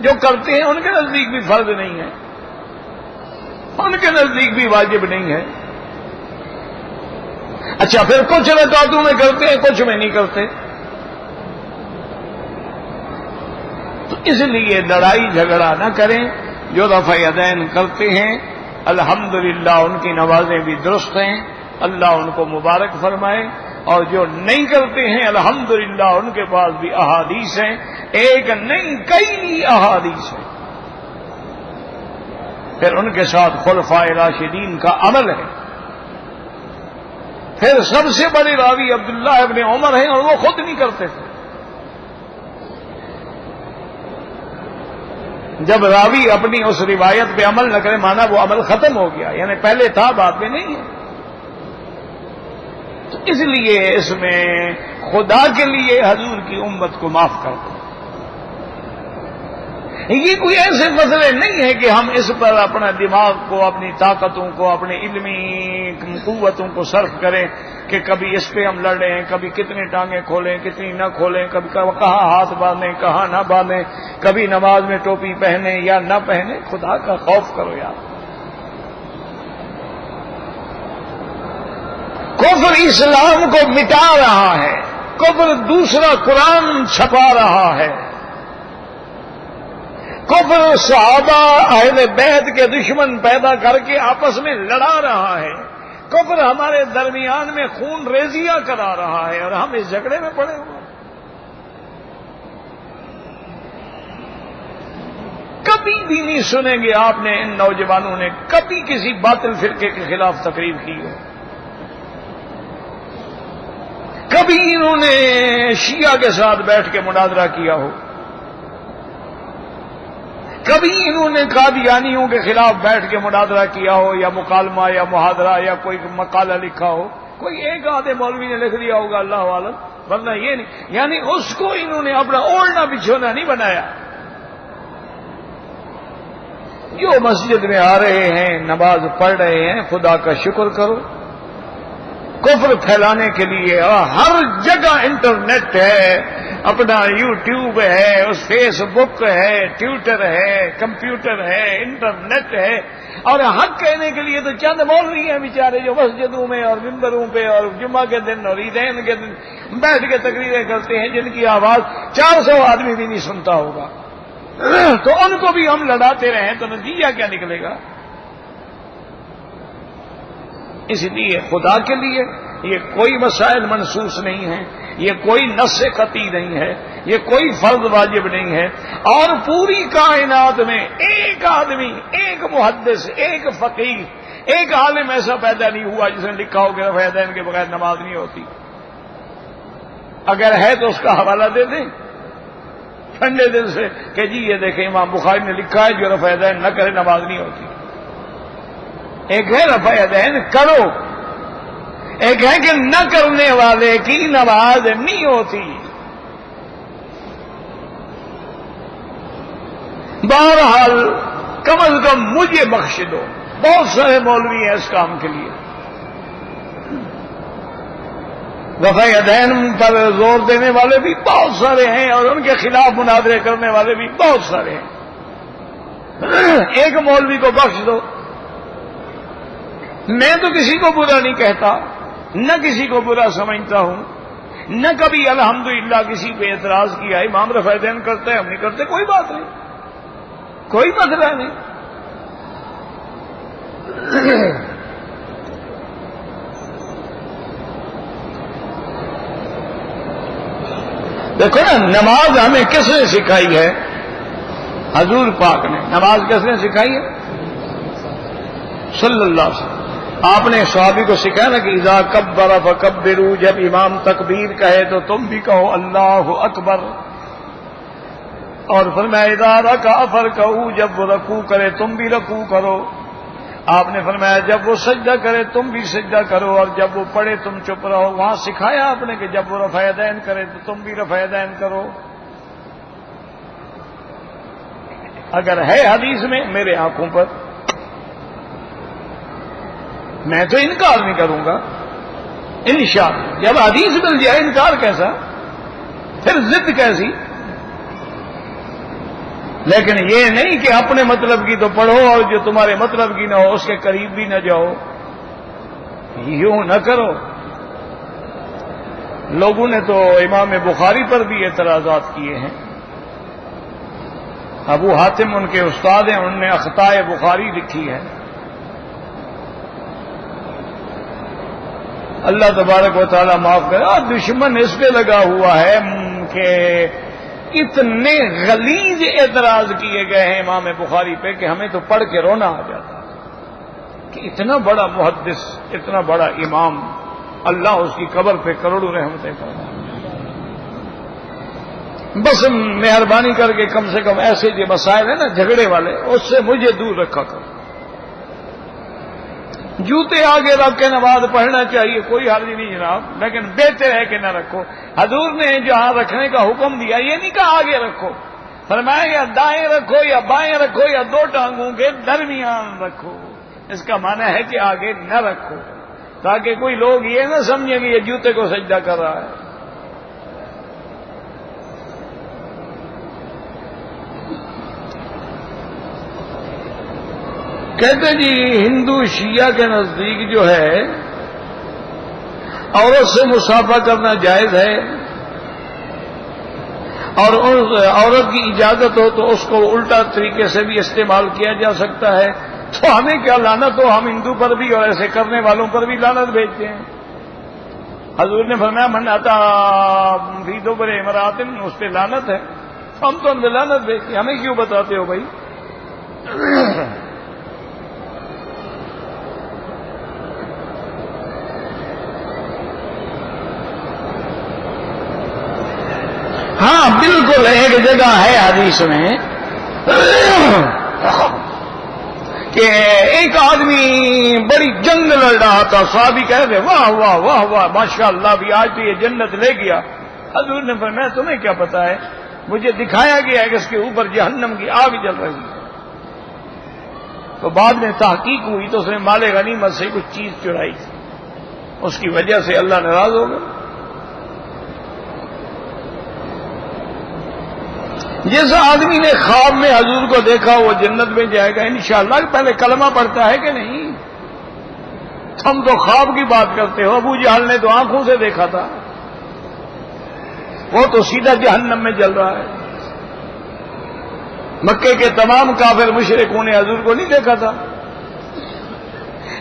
جو کرتے ہیں ان کے نزدیک بھی فرض نہیں ہے، ان کے نزدیک بھی واجب نہیں ہے۔ اچھا پھر کچھ رکعتوں میں کرتے ہیں، کچھ میں نہیں کرتے۔ تو اس لیے لڑائی جھگڑا نہ کریں۔ جو رفع یدین کرتے ہیں الحمدللہ ان کی نمازیں بھی درست ہیں، اللہ ان کو مبارک فرمائے، اور جو نہیں کرتے ہیں الحمدللہ ان کے پاس بھی احادیث ہیں، ایک نہیں کئی احادیث ہیں، پھر ان کے ساتھ خلفائے راشدین کا عمل ہے۔ پھر سب سے بڑے راوی عبداللہ ابن عمر ہیں، اور وہ خود نہیں کرتے تھے۔ جب راوی اپنی اس روایت پہ عمل نہ کرے، مانا وہ عمل ختم ہو گیا، یعنی پہلے تھا بعد میں نہیں ہے۔ تو اس لیے اس میں خدا کے لیے حضور کی امت کو معاف کر دو۔ یہ کوئی ایسے مسئلے نہیں ہے کہ ہم اس پر اپنا دماغ کو، اپنی طاقتوں کو، اپنی علمی قوتوں کو صرف کریں کہ کبھی اس پہ ہم لڑ رہے ہیں، کبھی کتنی ٹانگیں کھولیں کتنی نہ کھولیں، کبھی کہاں ہاتھ باندھیں کہاں نہ باندھیں، کبھی نماز میں ٹوپی پہنیں یا نہ پہنیں۔ خدا کا خوف کرو یار۔ کفر اسلام کو مٹا رہا ہے، کفر دوسرا قرآن چھپا رہا ہے، کفر صحابہ اہل بیت کے دشمن پیدا کر کے آپس میں لڑا رہا ہے، کفر ہمارے درمیان میں خون ریزیاں کرا رہا ہے، اور ہم اس جھگڑے میں پڑے ہوئے ہیں۔ کبھی بھی نہیں سنیں گے آپ نے ان نوجوانوں نے کبھی کسی باطل فرقے کے خلاف تقریر کی ہو، کبھی انہوں نے شیعہ کے ساتھ بیٹھ کے مناظرہ کیا ہو، کبھی انہوں نے قادیانیوں کے خلاف بیٹھ کے مناظرہ کیا ہو، یا مکالمہ یا محاضرہ یا کوئی مقالہ لکھا ہو، کوئی ایک آدھے مولوی نے لکھ دیا ہوگا اللہ عالم، ورنہ یہ نہیں۔ یعنی اس کو انہوں نے اپنا اوڑھنا بچھونا نہیں بنایا۔ جو مسجد میں آ رہے ہیں، نماز پڑھ رہے ہیں، خدا کا شکر کرو۔ کفر پھیلانے کے لیے ہر جگہ انٹرنیٹ ہے، اپنا یوٹیوب ہے، اس فیس بک ہے، ٹویٹر ہے، کمپیوٹر ہے، انٹرنیٹ ہے، اور حق کہنے کے لیے تو چند مولوی ہیں بیچارے جو مسجدوں میں اور ممبروں پہ اور جمعہ کے دن اور عیدین کے دن بیٹھ کے تقریریں کرتے ہیں، جن کی آواز 400 آدمی بھی نہیں سنتا ہوگا۔ تو ان کو بھی ہم لڑاتے رہیں تو نتیجہ کیا نکلے گا؟ اس لیے خدا کے لیے یہ کوئی مسائل منسوخ نہیں ہیں، یہ کوئی نص قطعی نہیں ہے، یہ کوئی فرض واجب نہیں ہے، اور پوری کائنات میں ایک آدمی، ایک محدث، ایک فقیہ، ایک عالم ایسا پیدا نہیں ہوا جس نے لکھا ہو کہ رفع یدین کے بغیر نماز نہیں ہوتی۔ اگر ہے تو اس کا حوالہ دے دیں ٹھنڈے دل سے کہ جی یہ دیکھیں امام بخاری نے لکھا ہے جو رفع یدین نہ کرے نماز نہیں ہوتی۔ ایک ہے رفع یدین کرو، ایک ہے کہ نہ کرنے والے کی نماز نہیں ہوتی۔ بہرحال کم از کم مجھے بخش دو، بہت سارے مولوی ہیں اس کام کے لیے، رفع یدین پر زور دینے والے بھی بہت سارے ہیں، اور ان کے خلاف مناظرے کرنے والے بھی بہت سارے ہیں۔ ایک مولوی کو بخش دو۔ میں تو کسی کو برا نہیں کہتا، نہ کسی کو برا سمجھتا ہوں، نہ کبھی الحمدللہ کسی پہ اعتراض کیا. امام رفع دین کرتے ہیں، ہم نہیں کرتے، کوئی بات نہیں، کوئی مسئلہ نہیں. دیکھو نا، نماز ہمیں کس نے سکھائی ہے؟ حضور پاک نے. نماز کس نے سکھائی ہے؟ صلی اللہ علیہ وسلم. آپ نے صحابی کو سکھایا نا کہ اذا کبر فکبروا، جب امام تکبیر کہے تو تم بھی کہو اللہ اکبر. اور فرمایا اذا رکع فرکعوا، جب وہ رکوع کرے تم بھی رکوع کرو. آپ نے فرمایا جب وہ سجدہ کرے تم بھی سجدہ کرو، اور جب وہ پڑھے تم چپ رہو. وہاں سکھایا آپ نے کہ جب وہ رفع یدین کرے تو تم بھی رفع یدین کرو. اگر ہے حدیث میں میرے آنکھوں پر، میں تو انکار نہیں کروں گا انشاءاللہ. جب حدیث مل جائے انکار کیسا، پھر ضد کیسی. لیکن یہ نہیں کہ اپنے مطلب کی تو پڑھو اور جو تمہارے مطلب کی نہ ہو اس کے قریب بھی نہ جاؤ. یوں نہ کرو. لوگوں نے تو امام بخاری پر بھی اعتراضات کیے ہیں. ابو حاتم ان کے استاد ہیں، انہوں نے اخطاء بخاری لکھی ہے. اللہ تبارک و تعالیٰ معاف کرے. اور دشمن اس پہ لگا ہوا ہے کہ اتنے غلیظ اعتراض کیے گئے ہیں امام بخاری پہ کہ ہمیں تو پڑھ کے رونا آ جاتا کہ اتنا بڑا محدث، اتنا بڑا امام، اللہ اس کی قبر پہ کروڑوں رحمتیں کرتا. بس مہربانی کر کے کم سے کم ایسے جو مسائل ہیں نا جھگڑے والے، اس سے مجھے دور رکھا کرو. جوتے آگے رکھ کے نماز پڑھنا چاہیے، کوئی حرج نہیں جناب، لیکن بہتر ہے کہ نہ رکھو. حضور نے جہاں رکھنے کا حکم دیا یہ نہیں کہا آگے رکھو، فرمایا یا دائیں رکھو یا بائیں رکھو یا دو ٹانگوں کے درمیان رکھو. اس کا معنی ہے کہ آگے نہ رکھو، تاکہ کوئی لوگ یہ نہ سمجھیں کہ یہ جوتے کو سجدہ کر رہا ہے. کہتے جی ہندو شیعہ کے نزدیک جو ہے عورت سے مصافحہ کرنا جائز ہے، اور عورت کی اجازت ہو تو اس کو الٹا طریقے سے بھی استعمال کیا جا سکتا ہے. تو ہمیں کیا لعنت ہو، ہم ہندو پر بھی اور ایسے کرنے والوں پر بھی لعنت بھیجتے ہیں. حضور نے فرمایا من اتا فی دبر امرأۃ، اس پہ لعنت ہے. ہم تو ہم لعنت بھیجتے ہیں، ہمیں کیوں بتاتے ہو بھائی؟ ہاں بالکل ایک جگہ ہے حدیث میں کہ ایک آدمی بڑی جنگ لڑ رہا تھا. صحابی کہہ رہے واہ واہ واہ واہ ماشاء اللہ، بھی آج تو یہ جنت لے گیا. حضور نے فرمایا تمہیں کیا پتا ہے، مجھے دکھایا گیا ہے کہ اس کے اوپر جہنم کی آگ جل رہی ہے. تو بعد میں تحقیق ہوئی تو اس نے مال غنیمت سے کچھ چیز چرائی تھی، اس کی وجہ سے اللہ ناراض ہو گیا. جس آدمی نے خواب میں حضور کو دیکھا وہ جنت میں جائے گا انشاءاللہ. پہلے کلمہ پڑھتا ہے کہ نہیں؟ ہم تو خواب کی بات کرتے ہو. ابو جہل نے تو آنکھوں سے دیکھا تھا، وہ تو سیدھا جہنم میں جل رہا ہے. مکے کے تمام کافر مشرکوں نے حضور کو نہیں دیکھا تھا.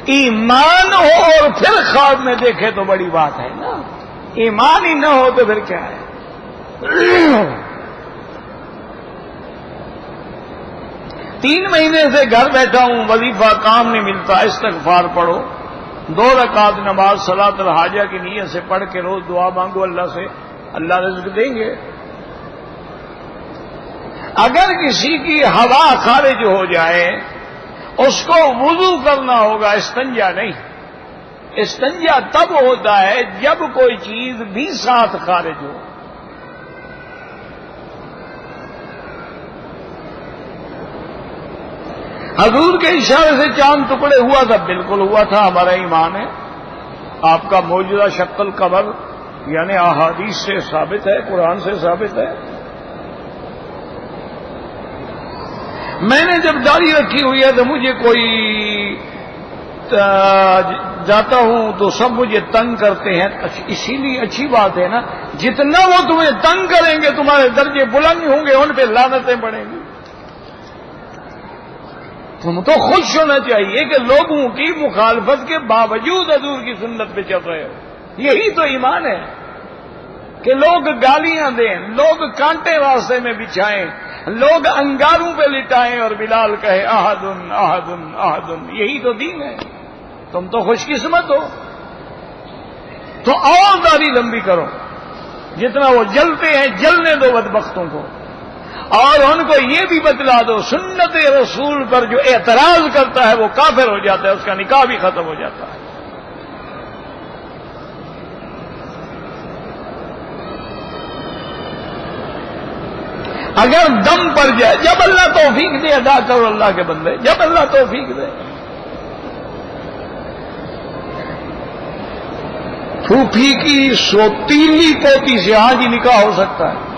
ایمان ہو اور پھر خواب میں دیکھے تو بڑی بات ہے نا. ایمان ہی نہ ہو تو پھر کیا ہے؟ 3 مہینے سے گھر بیٹھا ہوں، وظیفہ کام نہیں ملتا، استغفار پڑھو. 2 رکعت نماز صلاۃ الحاجہ کی نیت سے پڑھ کے روز دعا مانگو اللہ سے، اللہ رزق دیں گے. اگر کسی کی ہوا خارج ہو جائے اس کو وضو کرنا ہوگا، استنجا نہیں. استنجا تب ہوتا ہے جب کوئی چیز بھی ساتھ خارج ہو. حضور کے اشارے سے چاند ٹکڑے ہوا تھا، بالکل ہوا تھا، ہمارا ایمان ہے. آپ کا موجودہ شق القمر یعنی احادیث سے ثابت ہے، قرآن سے ثابت ہے. میں نے جب داڑھی رکھی ہوئی ہے تو مجھے کوئی جاتا ہوں تو سب مجھے تنگ کرتے ہیں. اسی لیے اچھی بات ہے نا, جتنا وہ تمہیں تنگ کریں گے تمہارے درجے بلند ہوں گے, ان پہ لعنتیں پڑیں گی. تم تو خوش ہونا چاہیے کہ لوگوں کی مخالفت کے باوجود حضور کی سنت پہ چل رہے ہو. یہی تو ایمان ہے کہ لوگ گالیاں دیں, لوگ کانٹے راستے میں بچھائیں, لوگ انگاروں پہ لٹائیں اور بلال کہے احدن احدن احدن. یہی تو دین ہے. تم تو خوش قسمت ہو. تو اور داڑھی لمبی کرو, جتنا وہ جلتے ہیں جلنے دو بدبختوں کو. اور ان کو یہ بھی بتلا دو سنت رسول پر جو اعتراض کرتا ہے وہ کافر ہو جاتا ہے, اس کا نکاح بھی ختم ہو جاتا ہے. اگر دم پڑ جائے, جب اللہ توفیق دے ادا کرو اللہ کے بندے, جب اللہ توفیق دے. پھوپھی کی سوتیلی پوتی سے آج ہی نکاح ہو سکتا ہے.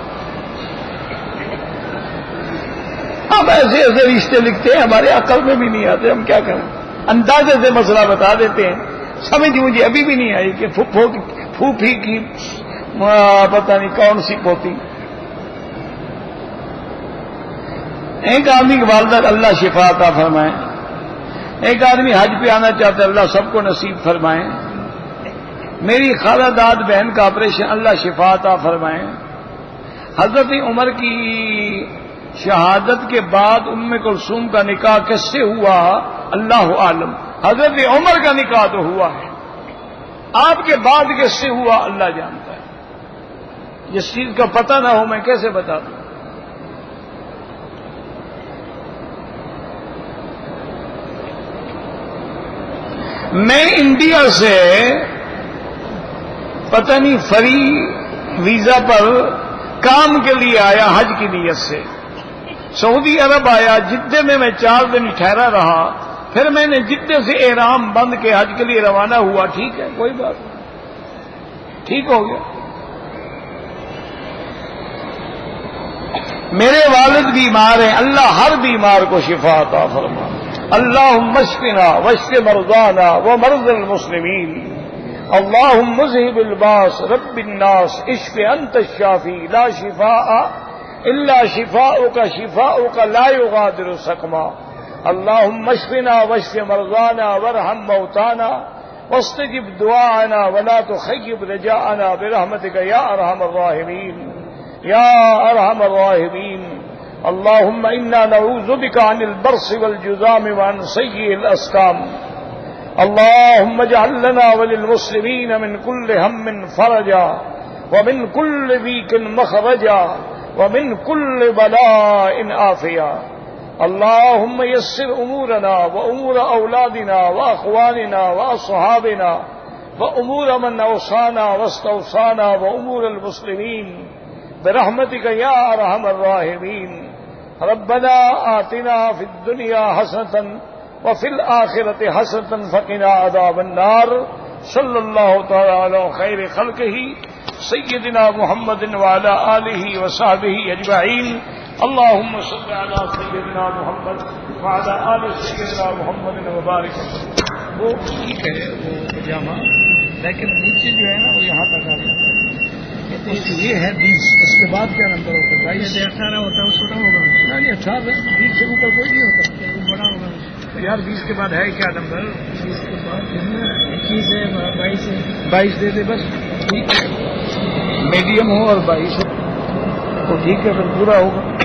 اب ایسے ایسے رشتے لکھتے ہیں ہمارے عقل میں بھی نہیں آتے, ہم کیا کریں. اندازے سے مسئلہ بتا دیتے ہیں. سمجھ مجھے ابھی بھی نہیں آئی کہ پھوپھی کی پتہ نہیں کون سی پوتی. ایک آدمی کی والدہ اللہ شفا عطا فرمائے, ایک آدمی حج پہ آنا چاہتا ہے, اللہ سب کو نصیب فرمائے. میری خالہ داد بہن کا آپریشن اللہ شفا عطا فرمائے. حضرت عمر کی شہادت کے بعد ام کلثوم کا نکاح کس سے ہوا اللہ عالم. حضرت عمر کا نکاح تو ہوا ہے, آپ کے بعد کس سے ہوا اللہ جانتا ہے. جس چیز کا پتہ نہ ہو میں کیسے بتا دوں. میں انڈیا سے پتہ نہیں فری ویزا پر کام کے لیے آیا, حج کی نیت سے. سعودی عرب آیا, جدے میں 4 دن ٹھہرا رہا. پھر میں نے جدے سے احرام بند کے حج کے لیے روانہ ہوا. ٹھیک ہے, کوئی بات نہیں, ٹھیک ہو گیا. میرے والد بیمار ہیں, اللہ ہر بیمار کو شفا عطا فرما. اللہم اشفنا واشف مرضانا ومرضى المسلمین. اللہم مذہب الباس رب الناس اشف انت الشافی لا شفاء الا شفاؤک شفاؤک لا یغادر سقما. اللہم اشفنا واشف مرضانا وارحم موتانا واستجب دعاءنا ولا تخيب رجاءنا برحمتك یا ارحم الراحمین یا ارحم الراحمین. اللهم إنا نعوذ بك عن البرص والجذام وعن سيء الأسقام. اللهم اجعل لنا وللمسلمين من كل هم فرجا ومن كل ضيق مخرجا ومن كل بلاء عافيا. اللهم يسر أمورنا وأمور أولادنا وأخواننا وأصحابنا وأمور من أوصانا واستوصانا وأمور المسلمين برحمتك يا أرحم الراحمين. ربنا آتنا في الدنيا حسنة وفي الآخرة حسنة فقنا عذاب النار. صلى الله تعالى على خير خلقه سيدنا محمد وعلى آله وصحبه أجمعين. اللهم صل على سيدنا محمد وعلى آل سيدنا محمد وبارك وسلم. وہ ٹھیک ہے وہ پجامہ, لیکن نیچے جو ہے نا وہ یہاں تک آ جاتا ہے. یہ ہے 20, اس کے بعد کیا نمبر ہوتا ہے؟ 18 ہوتا ہے, وہ چھوٹا ہوگا. نہیں 18, 20 سے اوپر کوئی نہیں ہوتا, وہ بڑا ہوگا. یار 20 کے بعد ہے کیا نمبر؟ 20 کے بعد 21 ہے, 22 ہے. 22 دے دے بس, ٹھیک ہے. میڈیم ہو اور 22 ہو تو ٹھیک ہے, پھر پورا ہوگا.